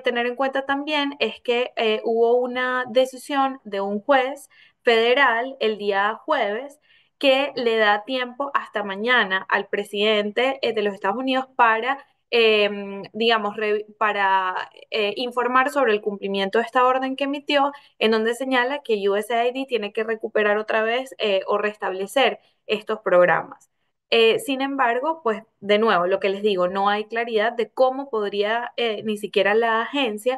Speaker 3: tener en cuenta también es que hubo una decisión de un juez federal el día jueves que le da tiempo hasta mañana al presidente de los Estados Unidos para, digamos, para informar sobre el cumplimiento de esta orden que emitió, en donde señala que USAID tiene que recuperar otra vez o restablecer estos programas. Sin embargo, pues de nuevo, lo que les digo, no hay claridad de cómo podría ni siquiera la agencia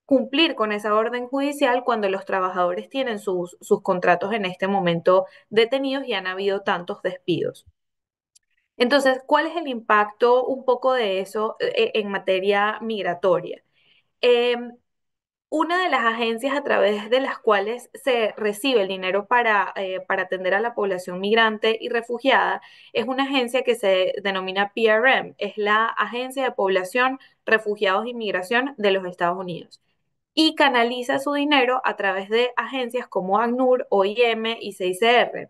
Speaker 3: cumplir con esa orden judicial cuando los trabajadores tienen sus contratos en este momento detenidos y han habido tantos despidos. Entonces, ¿cuál es el impacto un poco de eso en materia migratoria? Em, una de las agencias a través de las cuales se recibe el dinero para atender a la población migrante y refugiada es una agencia que se denomina PRM, es la Agencia de Población, Refugiados y Migración de los Estados Unidos. Y canaliza su dinero a través de agencias como ACNUR, OIM y CICR,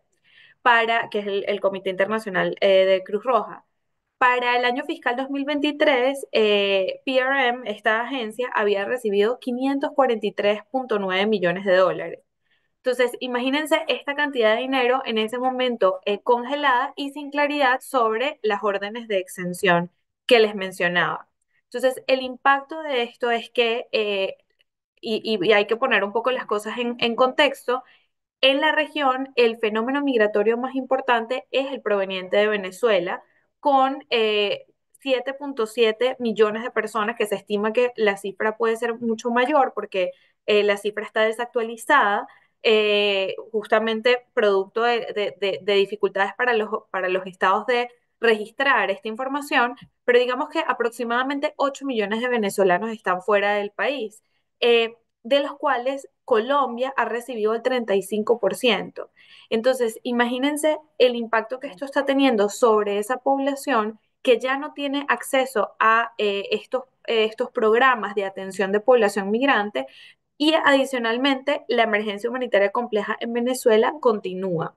Speaker 3: que es el Comité Internacional de Cruz Roja. Para el año fiscal 2023, PRM, esta agencia, había recibido 543.9 millones de dólares. Entonces, imagínense esta cantidad de dinero en ese momento congelada y sin claridad sobre las órdenes de exención que les mencionaba. Entonces, el impacto de esto es que, y hay que poner un poco las cosas en contexto, en la región, el fenómeno migratorio más importante es el proveniente de Venezuela, con 7.7 millones de personas, que se estima que la cifra puede ser mucho mayor porque la cifra está desactualizada, justamente producto de dificultades para los estados de registrar esta información, pero digamos que aproximadamente 8 millones de venezolanos están fuera del país, de los cuales Colombia ha recibido el 35%. Entonces, imagínense el impacto que esto está teniendo sobre esa población que ya no tiene acceso a estos programas de atención de población migrante, y adicionalmente la emergencia humanitaria compleja en Venezuela continúa,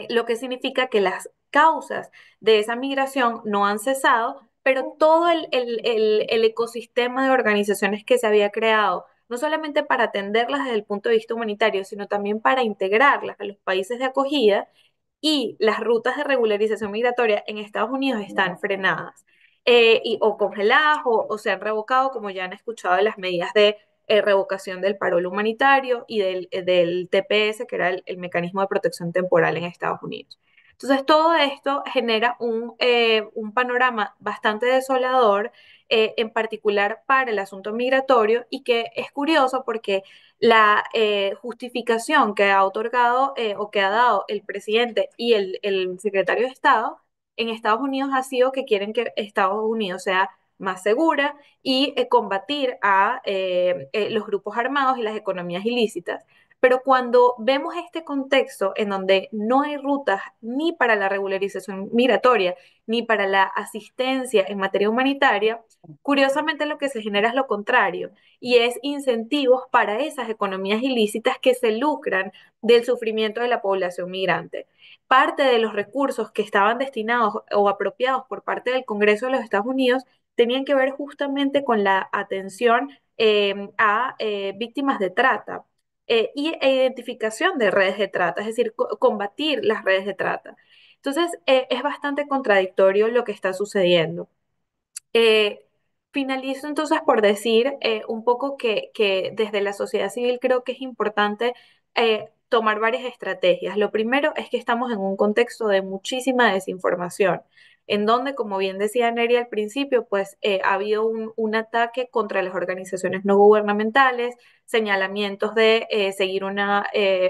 Speaker 3: lo que significa que las causas de esa migración no han cesado, pero todo el ecosistema de organizaciones que se había creado, no solamente para atenderlas desde el punto de vista humanitario, sino también para integrarlas a los países de acogida, y las rutas de regularización migratoria en Estados Unidos están frenadas, o congeladas, o se han revocado, como ya han escuchado, de las medidas de revocación del parol humanitario y del TPS, que era el mecanismo de protección temporal en Estados Unidos. Entonces, todo esto genera un panorama bastante desolador, en particular para el asunto migratorio, y que es curioso porque la justificación que ha otorgado o que ha dado el presidente y el secretario de Estado en Estados Unidos ha sido que quieren que Estados Unidos sea más segura y combatir a los grupos armados y las economías ilícitas. Pero cuando vemos este contexto en donde no hay rutas ni para la regularización migratoria, ni para la asistencia en materia humanitaria, curiosamente lo que se genera es lo contrario, y es incentivos para esas economías ilícitas que se lucran del sufrimiento de la población migrante. Parte de los recursos que estaban destinados o apropiados por parte del Congreso de los Estados Unidos tenían que ver justamente con la atención a víctimas de trata, e identificación de redes de trata, es decir, combatir las redes de trata. Entonces, es bastante contradictorio lo que está sucediendo. Eh, Finalizo entonces por decir un poco que desde la sociedad civil creo que es importante tomar varias estrategias. Lo primero es que estamos en un contexto de muchísima desinformación, en donde, como bien decía Neri al principio, pues ha habido un ataque contra las organizaciones no gubernamentales, señalamientos de seguir una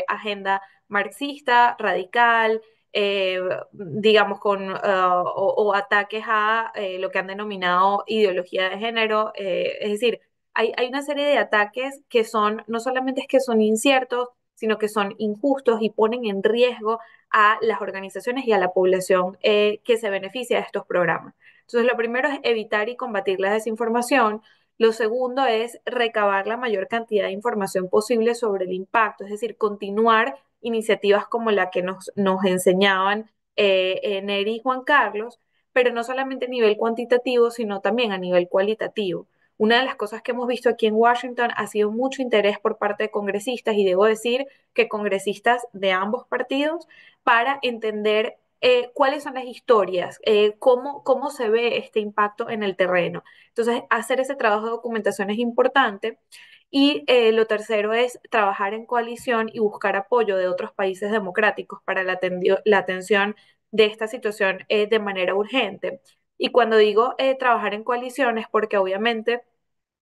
Speaker 3: agenda marxista, radical, eh, digamos, o ataques a lo que han denominado ideología de género. Es decir, hay una serie de ataques que son, no solamente es que son inciertos, sino que son injustos y ponen en riesgo a las organizaciones y a la población que se beneficia de estos programas. Entonces, lo primero es evitar y combatir la desinformación. Lo segundo es recabar la mayor cantidad de información posible sobre el impacto, es decir, continuar iniciativas como la que nos enseñaban Neri y Juan Carlos, pero no solamente a nivel cuantitativo, sino también a nivel cualitativo. Una de las cosas que hemos visto aquí en Washington ha sido mucho interés por parte de congresistas, y debo decir que congresistas de ambos partidos, para entender cuáles son las historias, cómo se ve este impacto en el terreno. Entonces, hacer ese trabajo de documentación es importante. Y lo tercero es trabajar en coalición y buscar apoyo de otros países democráticos para la atención de esta situación de manera urgente. Y cuando digo trabajar en coaliciones, porque obviamente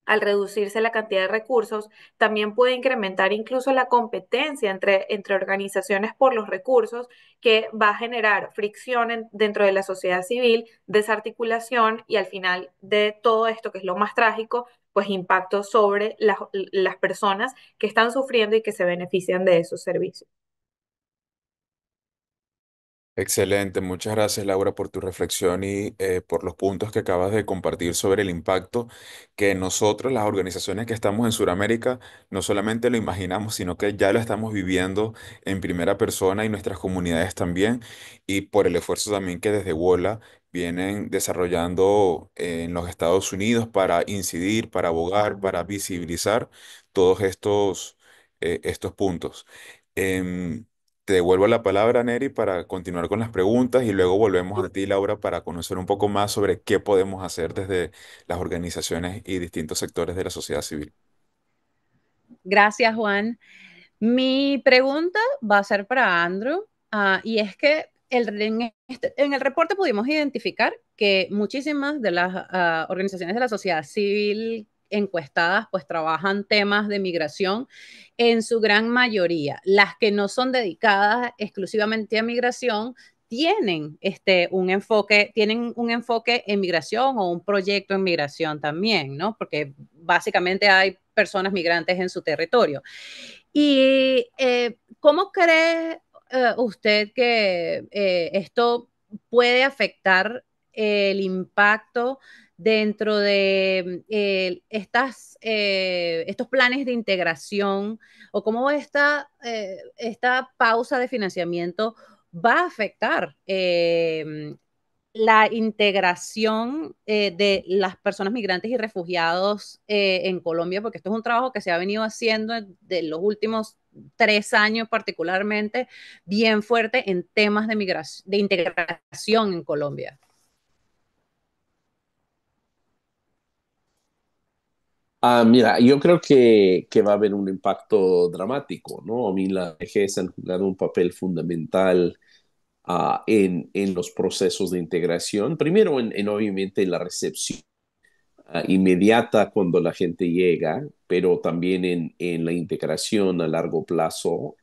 Speaker 3: al reducirse la cantidad de recursos, también puede incrementar incluso la competencia entre organizaciones por los recursos, que va a generar fricción dentro de la sociedad civil, desarticulación, y al final de todo esto, que es lo más trágico, pues impacto sobre las personas que están sufriendo y que se benefician de esos servicios.
Speaker 2: Excelente, muchas gracias Laura por tu reflexión y por los puntos que acabas de compartir sobre el impacto que nosotros, las organizaciones que estamos en Sudamérica, no solamente lo imaginamos, sino que ya lo estamos viviendo en primera persona y nuestras comunidades también, y por el esfuerzo también que desde WOLA vienen desarrollando en los Estados Unidos para incidir, para abogar, para visibilizar todos estos puntos. Em, Te devuelvo la palabra, Neri, para continuar con las preguntas y luego volvemos a ti, Laura, para conocer un poco más sobre qué podemos hacer desde las organizaciones y distintos sectores de la sociedad civil.
Speaker 1: Gracias, Juan. Mi pregunta va a ser para Andrew, y es que en el reporte pudimos identificar que muchísimas de las organizaciones de la sociedad civil encuestadas pues trabajan temas de migración en su gran mayoría. Las que no son dedicadas exclusivamente a migración tienen tienen un enfoque en migración o un proyecto en migración también, ¿no? Porque básicamente hay personas migrantes en su territorio. ¿Y cómo cree usted que esto puede afectar el impacto dentro de estos planes de integración o cómo esta pausa de financiamiento va a afectar la integración de las personas migrantes y refugiados en Colombia, porque esto es un trabajo que se ha venido haciendo de los últimos 3 años particularmente, bien fuerte en temas de migración, de integración en Colombia.
Speaker 4: Mira, yo creo que va a haber un impacto dramático, ¿no? A mí las ONGs han jugado un papel fundamental en los procesos de integración. Primero, obviamente en la recepción inmediata cuando la gente llega, pero también en la integración a largo plazo.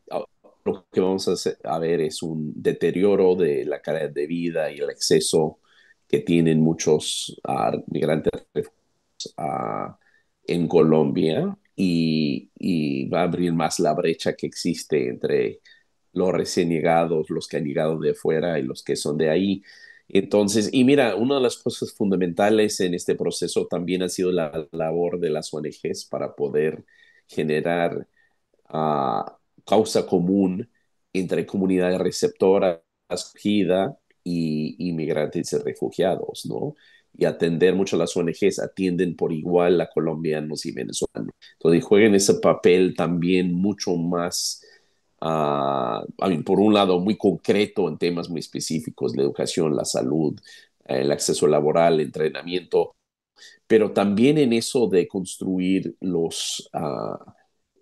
Speaker 4: Ah, Lo que vamos a ver es un deterioro de la calidad de vida y el acceso que tienen muchos migrantes uh, en Colombia y va a abrir más la brecha que existe entre los recién llegados, los que han llegado de fuera y los que son de ahí. Entonces, y mira, una de las cosas fundamentales en este proceso también ha sido la labor de las ONGs para poder generar uh, causa común entre comunidades receptoras, acogida y inmigrantes y refugiados, ¿no? Y atender mucho a las ONGs, atienden por igual a colombianos y venezolanos. Entonces juegan ese papel también mucho más, por un lado, muy concreto en temas muy específicos, la educación, la salud, el acceso laboral, el entrenamiento, pero también en eso de construir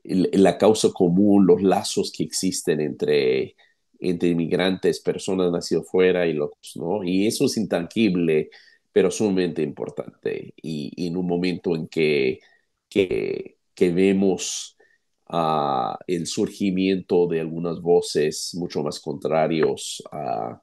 Speaker 4: la causa común, los lazos que existen entre inmigrantes, personas nacidas fuera y los, ¿no? Y eso es intangible, pero sumamente importante. Y en un momento en que vemos el surgimiento de algunas voces mucho más contrarios a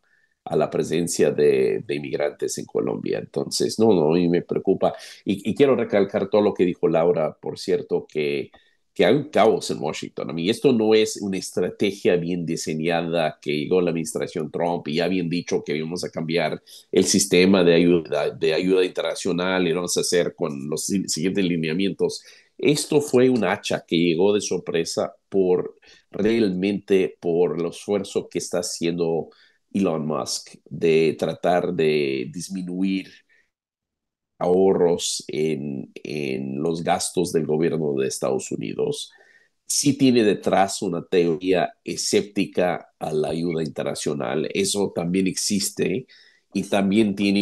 Speaker 4: la presencia de inmigrantes en Colombia. Entonces, no, a mí me preocupa. Y quiero recalcar todo lo que dijo Laura, por cierto, que hay un caos en Washington. A mí esto no es una estrategia bien diseñada que llegó la administración Trump y ya habían dicho que íbamos a cambiar el sistema de ayuda internacional y lo vamos a hacer con los siguientes lineamientos. Esto fue un hacha que llegó de sorpresa realmente por el esfuerzo que está haciendo Elon Musk de tratar de disminuir ahorros en los gastos del gobierno de Estados Unidos. Sí tiene detrás una teoría escéptica a la ayuda internacional, eso también existe, y también tiene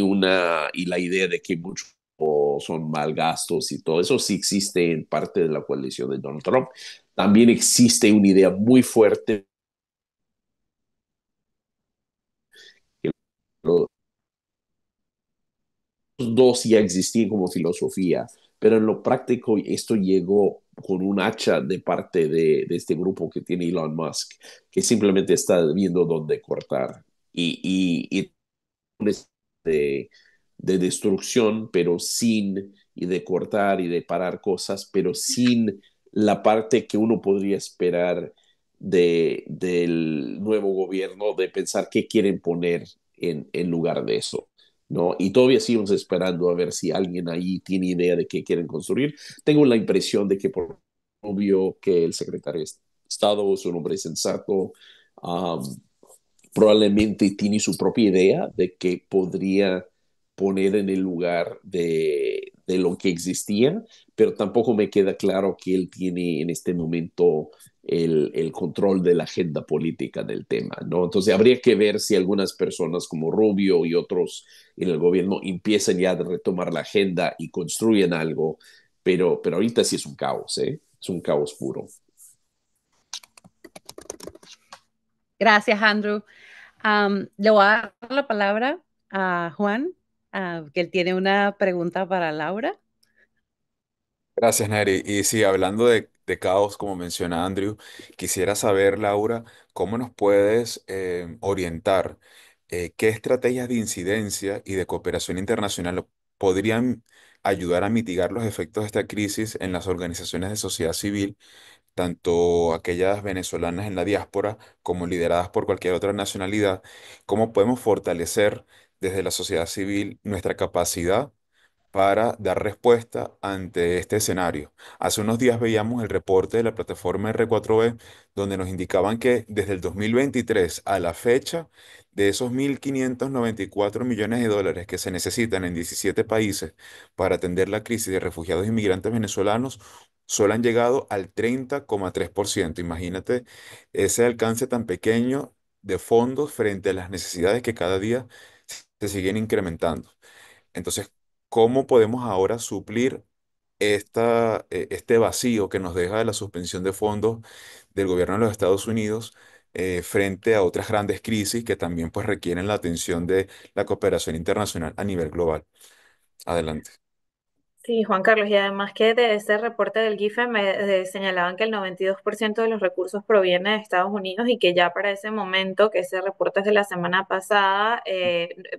Speaker 4: y la idea de que muchos son mal gastos y todo eso sí existe en parte de la coalición de Donald Trump. También existe una idea muy fuerte que los dos ya existían como filosofía, pero en lo práctico esto llegó con un hacha de parte de este grupo que tiene Elon Musk, que simplemente está viendo dónde cortar y de, de destrucción, pero sin, y de cortar y de parar cosas, pero sin la parte que uno podría esperar del nuevo gobierno, de pensar qué quieren poner en lugar de eso. ¿No? Y todavía seguimos esperando a ver si alguien ahí tiene idea de qué quieren construir. Tengo la impresión de que por obvio que el secretario de Estado es un hombre sensato, um, probablemente tiene su propia idea de que podría poner en el lugar de lo que existía, pero tampoco me queda claro que él tiene en este momento el control de la agenda política del tema, ¿no? Entonces habría que ver si algunas personas como Rubio y otros en el gobierno empiezan ya a retomar la agenda y construyen algo, pero ahorita sí es un caos, ¿eh? Es un caos puro.
Speaker 1: Gracias, Andrew. Le voy a dar la palabra a Juan, que él tiene una pregunta para Laura.
Speaker 2: Gracias, Neri. Y sí, hablando de caos, como menciona Andrew, quisiera saber, Laura, cómo nos puedes orientar qué estrategias de incidencia y de cooperación internacional podrían ayudar a mitigar los efectos de esta crisis en las organizaciones de sociedad civil, tanto aquellas venezolanas en la diáspora como lideradas por cualquier otra nacionalidad. ¿Cómo podemos fortalecer desde la sociedad civil nuestra capacidad para dar respuesta ante este escenario? Hace unos días veíamos el reporte de la plataforma R4B, donde nos indicaban que desde el 2023 a la fecha, de esos 1.594 millones de dólares que se necesitan en 17 países para atender la crisis de refugiados e inmigrantes venezolanos, solo han llegado al 30,3%. Imagínate ese alcance tan pequeño de fondos frente a las necesidades que cada día se siguen incrementando. Entonces, ¿cómo podemos ahora suplir este vacío que nos deja la suspensión de fondos del gobierno de los Estados Unidos frente a otras grandes crisis que también pues, requieren la atención de la cooperación internacional a nivel global? Adelante.
Speaker 3: Sí, Juan Carlos, y además que de ese reporte del GIFE me señalaban que el 92% de los recursos proviene de Estados Unidos y que ya para ese momento, que ese reporte es de la semana pasada,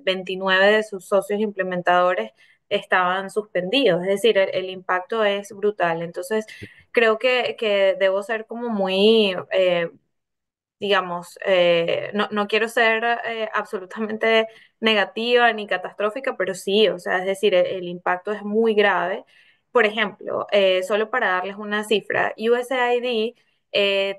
Speaker 3: 29 de sus socios implementadores estaban suspendidos, es decir, el impacto es brutal. Entonces, creo que debo ser como muy digamos, no quiero ser absolutamente negativa ni catastrófica, pero sí, o sea, es decir, el impacto es muy grave. Por ejemplo, solo para darles una cifra, USAID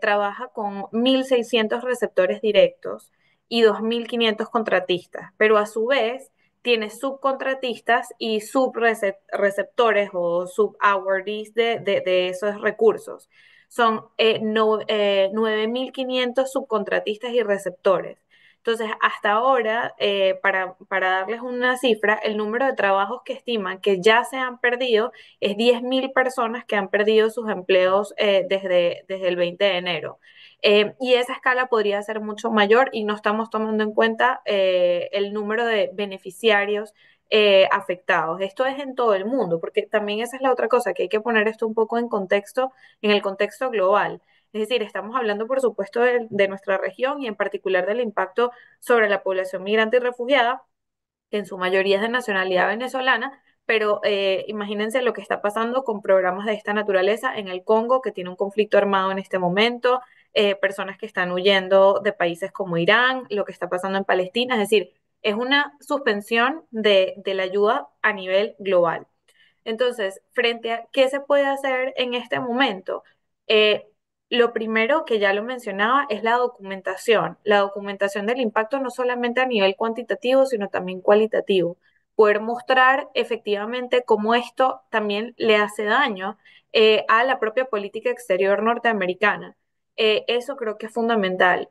Speaker 3: trabaja con 1.600 receptores directos y 2.500 contratistas, pero a su vez tiene subcontratistas y subreceptores o subawardees de esos recursos. Son 9.500 subcontratistas y receptores. Entonces, hasta ahora, para darles una cifra, el número de trabajos que estiman que ya se han perdido es 10.000 personas que han perdido sus empleos desde el 20 de enero. Y esa escala podría ser mucho mayor y no estamos tomando en cuenta el número de beneficiarios afectados. Esto es en todo el mundo, porque también esa es la otra cosa, que hay que poner esto un poco en contexto, en el contexto global. Es decir, estamos hablando, por supuesto, de nuestra región y en particular del impacto sobre la población migrante y refugiada, que en su mayoría es de nacionalidad venezolana, pero imagínense lo que está pasando con programas de esta naturaleza en el Congo, que tiene un conflicto armado en este momento, personas que están huyendo de países como Irán, lo que está pasando en Palestina, es decir, es una suspensión de la ayuda a nivel global. Entonces, frente a qué se puede hacer en este momento, eh, lo primero que ya lo mencionaba es la documentación del impacto no solamente a nivel cuantitativo, sino también cualitativo. Poder mostrar efectivamente cómo esto también le hace daño a la propia política exterior norteamericana. Eso creo que es fundamental.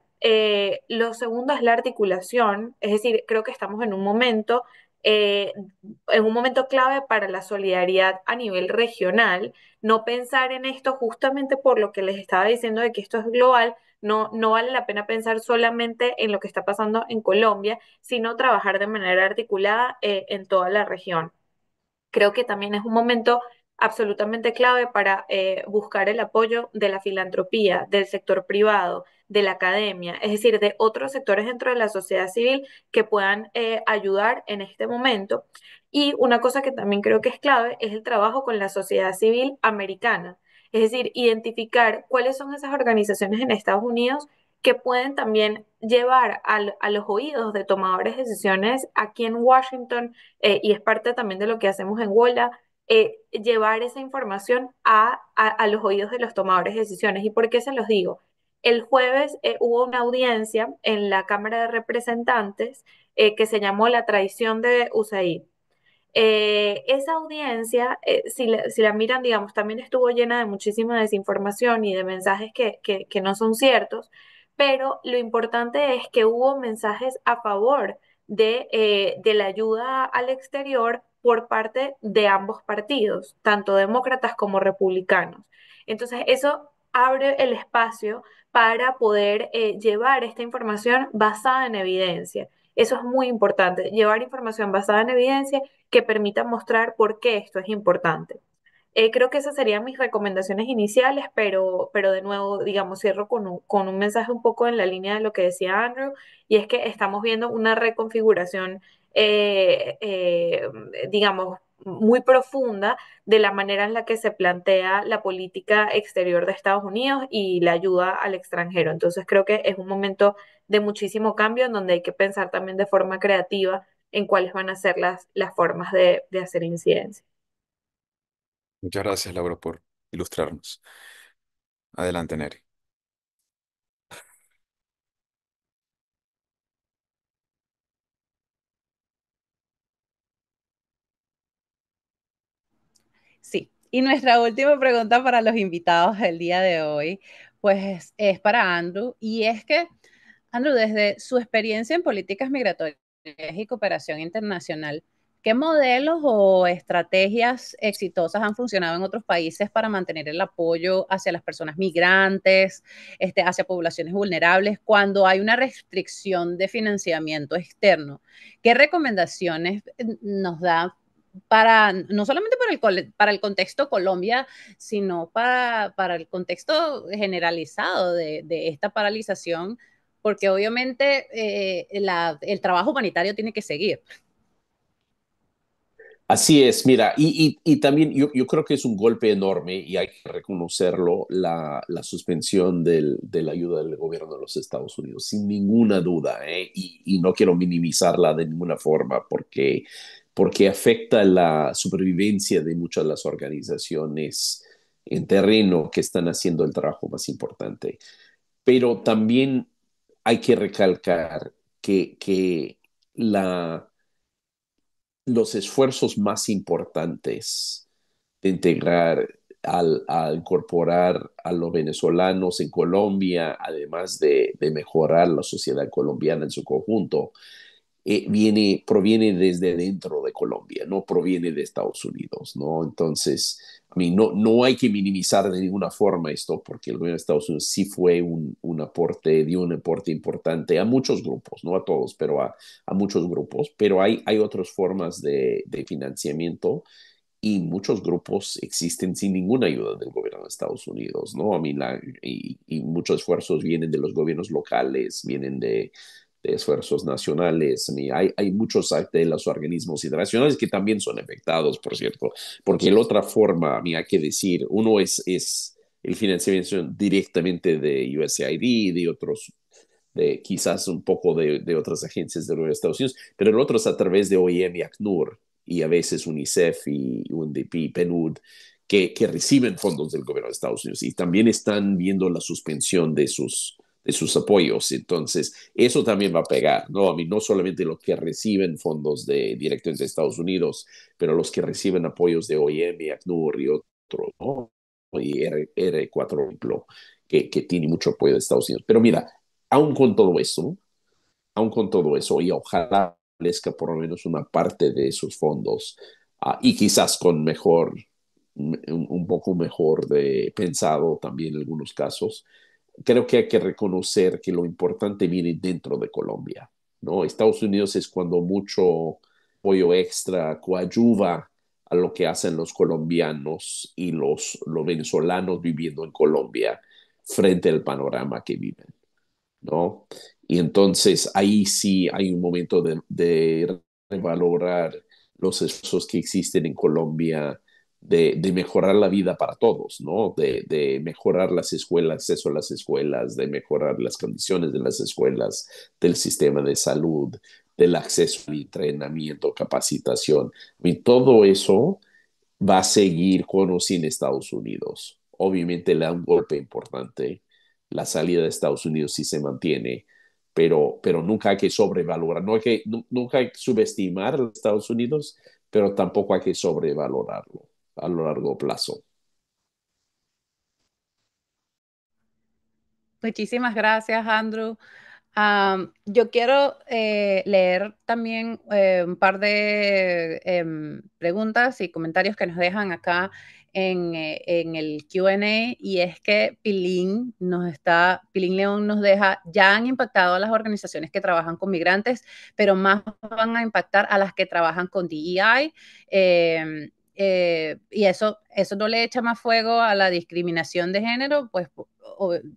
Speaker 3: Lo segundo es la articulación, es decir, creo que estamos eh, en un momento clave para la solidaridad a nivel regional, no pensar en esto justamente por lo que les estaba diciendo de que esto es global, no vale la pena pensar solamente en lo que está pasando en Colombia, sino trabajar de manera articulada en toda la región. Creo que también es un momento absolutamente clave para buscar el apoyo de la filantropía, del sector privado, de la academia, es decir, de otros sectores dentro de la sociedad civil que puedan ayudar en este momento. Y una cosa que también creo que es clave es el trabajo con la sociedad civil americana, es decir, identificar cuáles son esas organizaciones en Estados Unidos que pueden también llevar a los oídos de tomadores de decisiones aquí en Washington y es parte también de lo que hacemos en WOLA, llevar esa información a los oídos de los tomadores de decisiones. ¿Y por qué se los digo? El jueves hubo una audiencia en la Cámara de Representantes que se llamó La traición de USAID. Esa audiencia, si la miran, digamos, también estuvo llena de muchísima desinformación y de mensajes que no son ciertos, pero lo importante es que hubo mensajes a favor de la ayuda al exterior por parte de ambos partidos, tanto demócratas como republicanos. Entonces, eso abre el espacio para poder llevar esta información basada en evidencia. Eso es muy importante, llevar información basada en evidencia que permita mostrar por qué esto es importante. Creo que esas serían mis recomendaciones iniciales, pero de nuevo, digamos, cierro con un mensaje un poco en la línea de lo que decía Andrew, y es que estamos viendo una reconfiguración, eh, eh, digamos, muy profunda de la manera en la que se plantea la política exterior de Estados Unidos y la ayuda al extranjero. Entonces creo que es un momento de muchísimo cambio en donde hay que pensar también de forma creativa en cuáles van a ser las formas de hacer incidencia.
Speaker 2: Muchas gracias, Laura, por ilustrarnos. Adelante, Neri.
Speaker 1: Sí, y nuestra última pregunta para los invitados del día de hoy, pues es para Andrew, y es que, Andrew, desde su experiencia en políticas migratorias y cooperación internacional, ¿qué modelos o estrategias exitosas han funcionado en otros países para mantener el apoyo hacia las personas migrantes, hacia poblaciones vulnerables, cuando hay una restricción de financiamiento externo? ¿Qué recomendaciones nos da para, no solamente para el contexto Colombia, sino para el contexto generalizado de esta paralización? Porque obviamente el trabajo humanitario tiene que seguir.
Speaker 4: Así es, mira, y también yo creo que es un golpe enorme y hay que reconocerlo, la suspensión de la ayuda del gobierno de los Estados Unidos, sin ninguna duda, ¿eh? Y no quiero minimizarla de ninguna forma porque afecta la supervivencia de muchas de las organizaciones en terreno que están haciendo el trabajo más importante. Pero también hay que recalcar que la los esfuerzos más importantes de integrar, a incorporar a los venezolanos en Colombia, además de mejorar la sociedad colombiana en su conjunto, proviene desde dentro de Colombia, no proviene de Estados Unidos, ¿no? Entonces, a mí no hay que minimizar de ninguna forma esto, porque el gobierno de Estados Unidos sí fue dio un aporte importante a muchos grupos, no a todos, pero a muchos grupos, pero hay otras formas de financiamiento y muchos grupos existen sin ninguna ayuda del gobierno de Estados Unidos, ¿no? Y muchos esfuerzos vienen de los gobiernos locales, vienen de esfuerzos nacionales. Hay muchos de los organismos internacionales que también son afectados, por cierto, porque la otra forma, hay que decir, uno es el financiamiento directamente de USAID, de otros quizás un poco de otras agencias de los Estados Unidos, pero el otro es a través de OIM y ACNUR y a veces UNICEF y UNDP, PNUD, que reciben fondos del gobierno de Estados Unidos y también están viendo la suspensión de sus apoyos. Entonces, eso también va a pegar, ¿no? A mí no solamente los que reciben fondos directamente de Estados Unidos, pero los que reciben apoyos de OIM y ACNUR y otros, ¿no? Y R4, por ejemplo, que tiene mucho apoyo de Estados Unidos. Pero mira, aún con todo eso, aún con todo eso, y ojalá establezca por lo menos una parte de esos fondos, y quizás con un poco mejor pensado también en algunos casos, creo que hay que reconocer que lo importante viene dentro de Colombia, ¿no? Estados Unidos es cuando mucho apoyo extra coadyuva a lo que hacen los colombianos y los venezolanos viviendo en Colombia frente al panorama que viven, ¿no? Y entonces ahí sí hay un momento de revalorar los esfuerzos que existen en Colombia de mejorar la vida para todos, ¿no? De mejorar las escuelas, acceso a las escuelas, de mejorar las condiciones de las escuelas, del sistema de salud, del acceso al entrenamiento, capacitación. Y todo eso va a seguir con o sin Estados Unidos. Obviamente le da un golpe importante la salida de Estados Unidos si se mantiene, pero nunca hay que sobrevalorar, nunca hay que subestimar a Estados Unidos, pero tampoco hay que sobrevalorarlo a lo largo plazo.
Speaker 1: Muchísimas gracias, Andrew. Yo quiero leer también un par de preguntas y comentarios que nos dejan acá en el Q&A, y es que Pilín León nos deja, ya han impactado a las organizaciones que trabajan con migrantes, pero más van a impactar a las que trabajan con DEI. Y eso no le echa más fuego a la discriminación de género, pues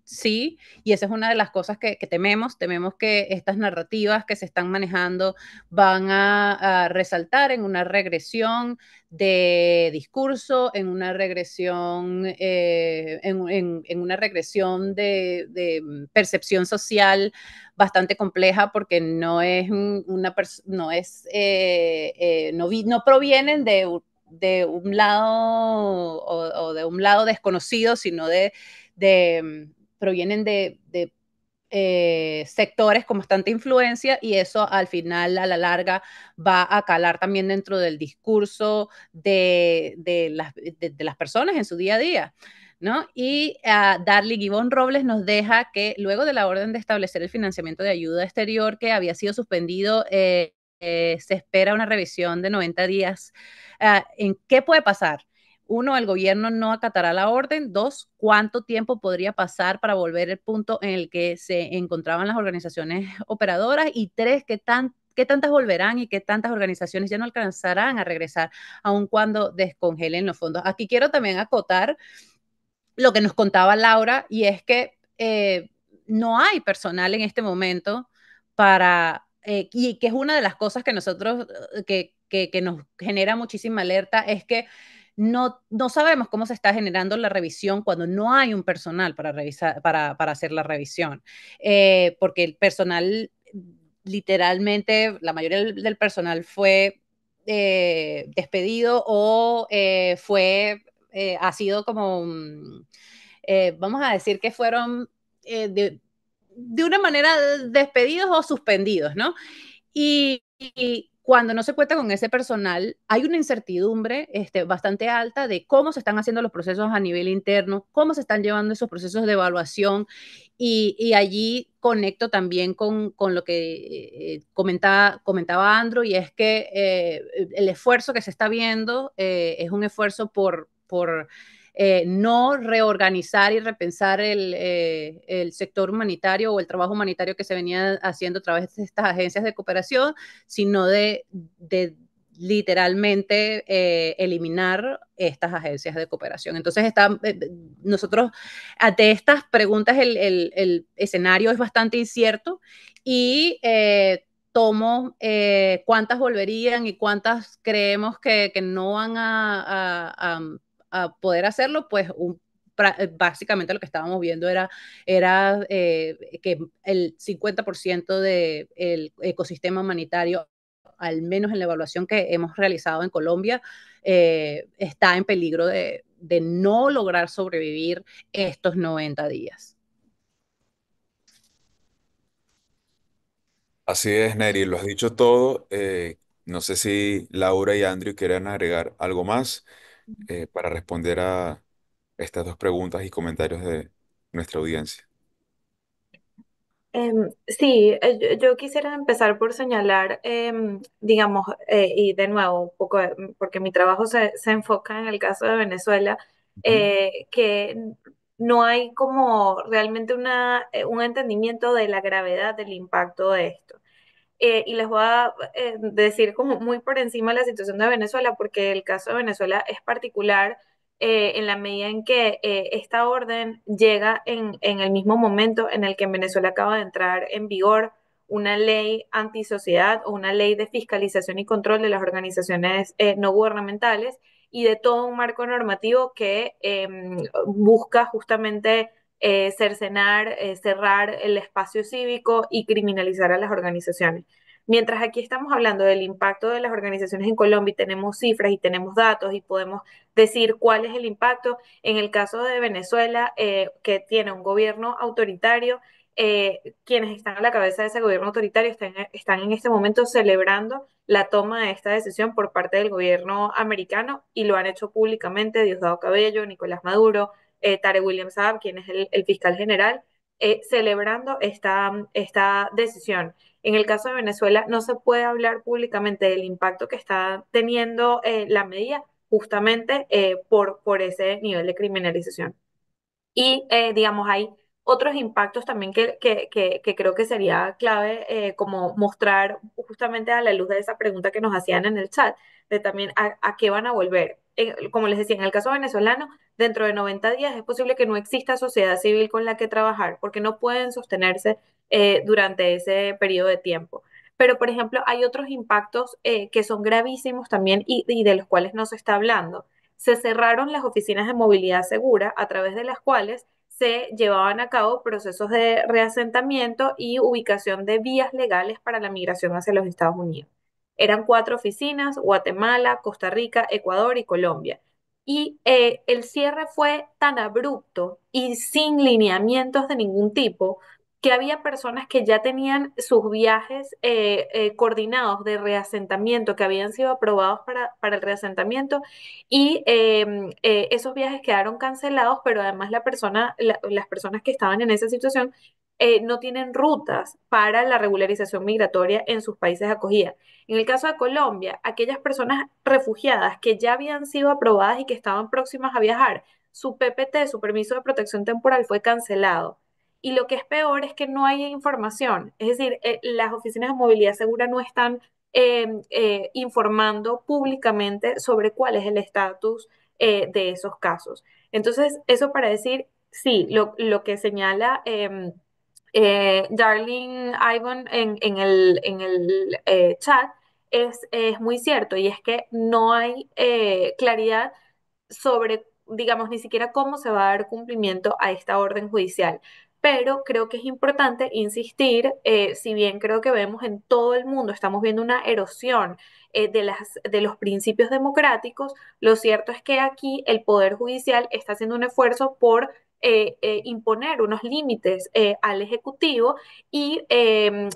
Speaker 1: sí, y esa es una de las cosas que tememos que estas narrativas que se están manejando van a resaltar en una regresión de discurso, en una regresión, en una regresión de percepción social bastante compleja, porque no es no provienen de un lado o de un lado desconocido, sino provienen de sectores con bastante influencia, y eso al final, a la larga, va a calar también dentro del discurso de las personas en su día a día, ¿no? Y Darly Gibbon Robles nos deja que luego de la orden de establecer el financiamiento de ayuda exterior que había sido suspendido, se espera una revisión de 90 días. ¿En qué puede pasar? Uno, el gobierno no acatará la orden. Dos, ¿cuánto tiempo podría pasar para volver al punto en el que se encontraban las organizaciones operadoras? Y tres, ¿qué tantas volverán y qué tantas organizaciones ya no alcanzarán a regresar, aun cuando descongelen los fondos? Aquí quiero también acotar lo que nos contaba Laura, y es que no hay personal en este momento y que es una de las cosas que nosotros, que nos genera muchísima alerta, es que no sabemos cómo se está generando la revisión cuando no hay un personal para revisar, para hacer la revisión. Porque el personal, literalmente, la mayoría del personal fue despedido o ha sido como, vamos a decir que fueron de una manera despedidos o suspendidos, ¿no? Y cuando no se cuenta con ese personal, hay una incertidumbre bastante alta de cómo se están haciendo los procesos a nivel interno, cómo se están llevando esos procesos de evaluación, y allí conecto también con lo que comentaba Andrew, y es que el esfuerzo que se está viendo es un esfuerzo por no reorganizar y repensar el sector humanitario o el trabajo humanitario que se venía haciendo a través de estas agencias de cooperación, sino de literalmente eliminar estas agencias de cooperación. Entonces, nosotros, ante estas preguntas, el escenario es bastante incierto, y tomo cuántas volverían y cuántas creemos que no van a poder hacerlo, pues básicamente lo que estábamos viendo era que el 50% del ecosistema humanitario, al menos en la evaluación que hemos realizado en Colombia, está en peligro de no lograr sobrevivir estos 90 días.
Speaker 2: Así es, Neri, lo has dicho todo. No sé si Laura y Andrew quieren agregar algo más para responder a estas dos preguntas y comentarios de nuestra audiencia.
Speaker 3: Sí, yo quisiera empezar por señalar, digamos, y de nuevo, un poco, porque mi trabajo se enfoca en el caso de Venezuela,
Speaker 2: Ujú.
Speaker 3: que no hay como realmente un entendimiento de la gravedad del impacto de esto. Y les voy a decir como muy por encima la situación de Venezuela, porque el caso de Venezuela es particular en la medida en que esta orden llega en el mismo momento en el que en Venezuela acaba de entrar en vigor una ley antisociedad o una ley de fiscalización y control de las organizaciones no gubernamentales, y de todo un marco normativo que busca justamente cercenar, cerrar el espacio cívico y criminalizar a las organizaciones. Mientras aquí estamos hablando del impacto de las organizaciones en Colombia y tenemos cifras y tenemos datos y podemos decir cuál es el impacto, en el caso de Venezuela, que tiene un gobierno autoritario, quienes están a la cabeza de ese gobierno autoritario están en este momento celebrando la toma de esta decisión por parte del gobierno americano, y lo han hecho públicamente Diosdado Cabello, Nicolás Maduro, Tarek William Saab, quien es el fiscal general, celebrando esta decisión. En el caso de Venezuela, no se puede hablar públicamente del impacto que está teniendo la medida justamente por ese nivel de criminalización. Y digamos, hay otros impactos también que creo que sería clave como mostrar justamente a la luz de esa pregunta que nos hacían en el chat, de también a qué van a volver. Como les decía, en el caso venezolano, dentro de 90 días es posible que no exista sociedad civil con la que trabajar, porque no pueden sostenerse durante ese periodo de tiempo. Pero, por ejemplo, hay otros impactos que son gravísimos también y de los cuales no se está hablando. Se cerraron las oficinas de movilidad segura a través de las cuales se llevaban a cabo procesos de reasentamiento y ubicación de vías legales para la migración hacia los Estados Unidos. Eran 4 oficinas: Guatemala, Costa Rica, Ecuador y Colombia. Y el cierre fue tan abrupto y sin lineamientos de ningún tipo que había personas que ya tenían sus viajes coordinados de reasentamiento, que habían sido aprobados para el reasentamiento, y esos viajes quedaron cancelados, pero además las personas que estaban en esa situación no tienen rutas para la regularización migratoria en sus países de acogida. En el caso de Colombia, aquellas personas refugiadas que ya habían sido aprobadas y que estaban próximas a viajar, su PPT, su permiso de protección temporal, fue cancelado. Y lo que es peor es que no hay información. Es decir, las oficinas de movilidad segura no están informando públicamente sobre cuál es el estatus de esos casos. Entonces, eso para decir, sí, lo que señala Darling Ivan en el chat es muy cierto, y es que no hay claridad sobre, digamos, ni siquiera cómo se va a dar cumplimiento a esta orden judicial. Pero creo que es importante insistir, si bien creo que vemos en todo el mundo, estamos viendo una erosión de los principios democráticos, lo cierto es que aquí el Poder Judicial está haciendo un esfuerzo por imponer unos límites al Ejecutivo y,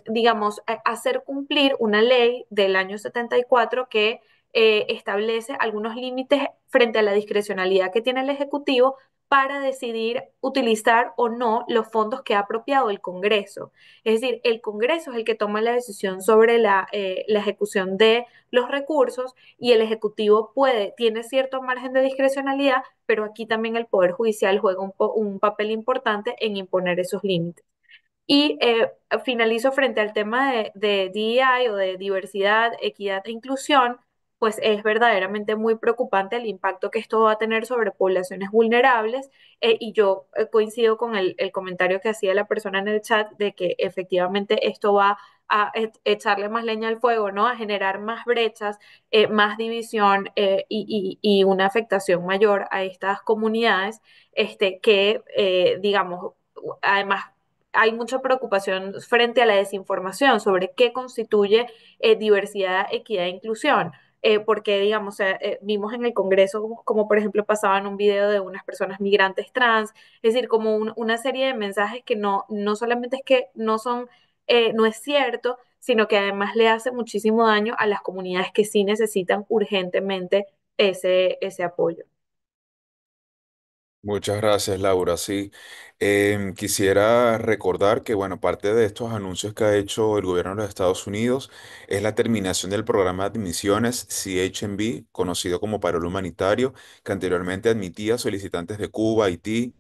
Speaker 3: digamos, hacer cumplir una ley del año 74 que establece algunos límites frente a la discrecionalidad que tiene el Ejecutivo para decidir utilizar o no los fondos que ha apropiado el Congreso. Es decir, el Congreso es el que toma la decisión sobre la ejecución de los recursos, y el Ejecutivo tiene cierto margen de discrecionalidad, pero aquí también el Poder Judicial juega un papel importante en imponer esos límites. Y finalizo frente al tema de DEI o de diversidad, equidad e inclusión, pues es verdaderamente muy preocupante el impacto que esto va a tener sobre poblaciones vulnerables, y yo coincido con el comentario que hacía la persona en el chat de que efectivamente esto va a echarle más leña al fuego, ¿no? A generar más brechas, más división y una afectación mayor a estas comunidades, que, digamos, además hay mucha preocupación frente a la desinformación sobre qué constituye diversidad, equidad e inclusión. Porque, digamos, vimos en el Congreso como, por ejemplo, pasaban un video de unas personas migrantes trans, es decir, como una serie de mensajes que no solamente es que no son, no es cierto, sino que además le hace muchísimo daño a las comunidades que sí necesitan urgentemente ese apoyo.
Speaker 2: Muchas gracias, Laura. Sí, quisiera recordar que, bueno, parte de estos anuncios que ha hecho el gobierno de los Estados Unidos es la terminación del programa de admisiones CHMB, conocido como Parol Humanitario, que anteriormente admitía solicitantes de Cuba, Haití,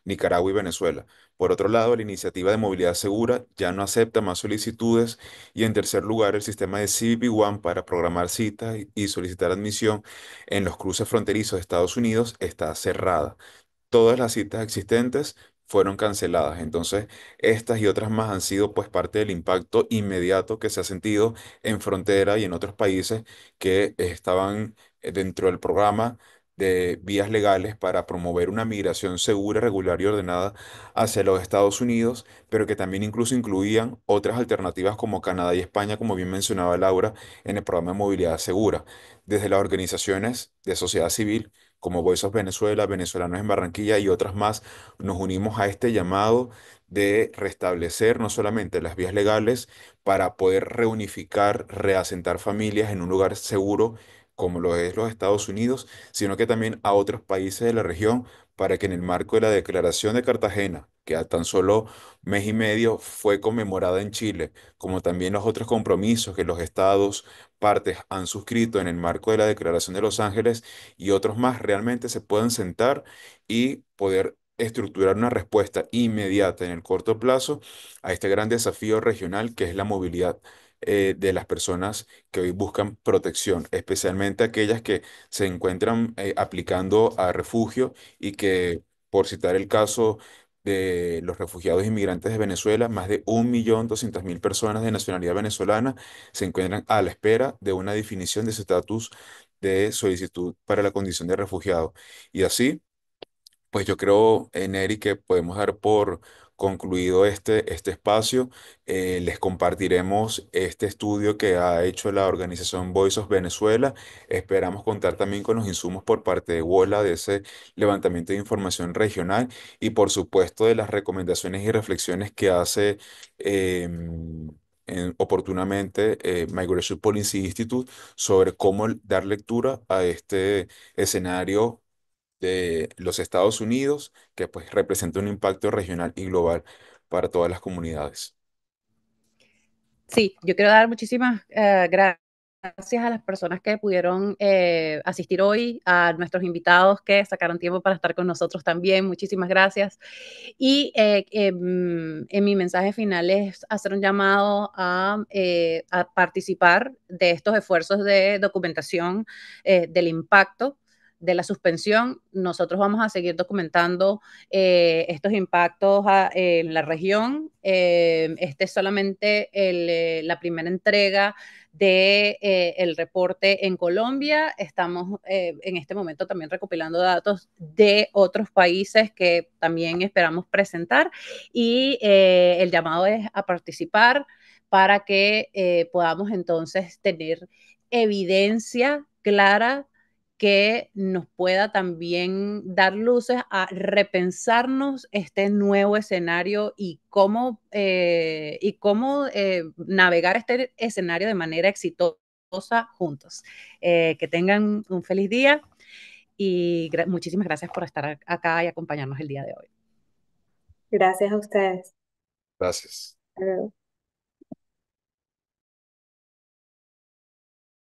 Speaker 2: Nicaragua y Venezuela. Por otro lado, la iniciativa de movilidad segura ya no acepta más solicitudes, y en tercer lugar, el sistema de CBP One para programar citas y solicitar admisión en los cruces fronterizos de Estados Unidos está cerrada. Todas las citas existentes fueron canceladas. Entonces, estas y otras más han sido pues parte del impacto inmediato que se ha sentido en frontera y en otros países que estaban dentro del programa de vías legales para promover una migración segura, regular y ordenada hacia los Estados Unidos, pero que también incluso incluían otras alternativas como Canadá y España, como bien mencionaba Laura, en el programa de movilidad segura. Desde las organizaciones de sociedad civil, como Voice of Venezuela, Venezolanos en Barranquilla y otras más, nos unimos a este llamado de restablecer no solamente las vías legales para poder reunificar, reasentar familias en un lugar seguro como lo es los Estados Unidos, sino que también a otros países de la región para que en el marco de la Declaración de Cartagena, que a tan solo mes y medio fue conmemorada en Chile, como también los otros compromisos que los estados partes han suscrito en el marco de la Declaración de Los Ángeles y otros más, realmente se pueden sentar y poder estructurar una respuesta inmediata en el corto plazo a este gran desafío regional que es la movilidad de las personas que hoy buscan protección, especialmente aquellas que se encuentran aplicando a refugio y que, por citar el caso de los refugiados inmigrantes de Venezuela, más de 1.200.000 personas de nacionalidad venezolana se encuentran a la espera de una definición de su estatus de solicitud para la condición de refugiado. Y así pues yo creo, Neri, que podemos dar por concluido este espacio. Les compartiremos este estudio que ha hecho la organización Voice of Venezuela. Esperamos contar también con los insumos por parte de WOLA de ese levantamiento de información regional y por supuesto de las recomendaciones y reflexiones que hace oportunamente Migration Policy Institute sobre cómo dar lectura a este escenario de los Estados Unidos, que pues representa un impacto regional y global para todas las comunidades.
Speaker 1: Sí, yo quiero dar muchísimas gracias a las personas que pudieron asistir hoy, a nuestros invitados que sacaron tiempo para estar con nosotros también. Muchísimas gracias. Y en mi mensaje final es hacer un llamado a participar de estos esfuerzos de documentación del impacto de la suspensión. Nosotros vamos a seguir documentando estos impactos en la región. Este es solamente la primera entrega de el reporte en Colombia. Estamos en este momento también recopilando datos de otros países que también esperamos presentar y el llamado es a participar para que podamos entonces tener evidencia clara que nos pueda también dar luces a repensarnos este nuevo escenario y cómo navegar este escenario de manera exitosa juntos. Que tengan un feliz día y muchísimas gracias por estar acá y acompañarnos el día de hoy.
Speaker 3: Gracias a ustedes.
Speaker 2: Gracias.
Speaker 3: Hasta luego.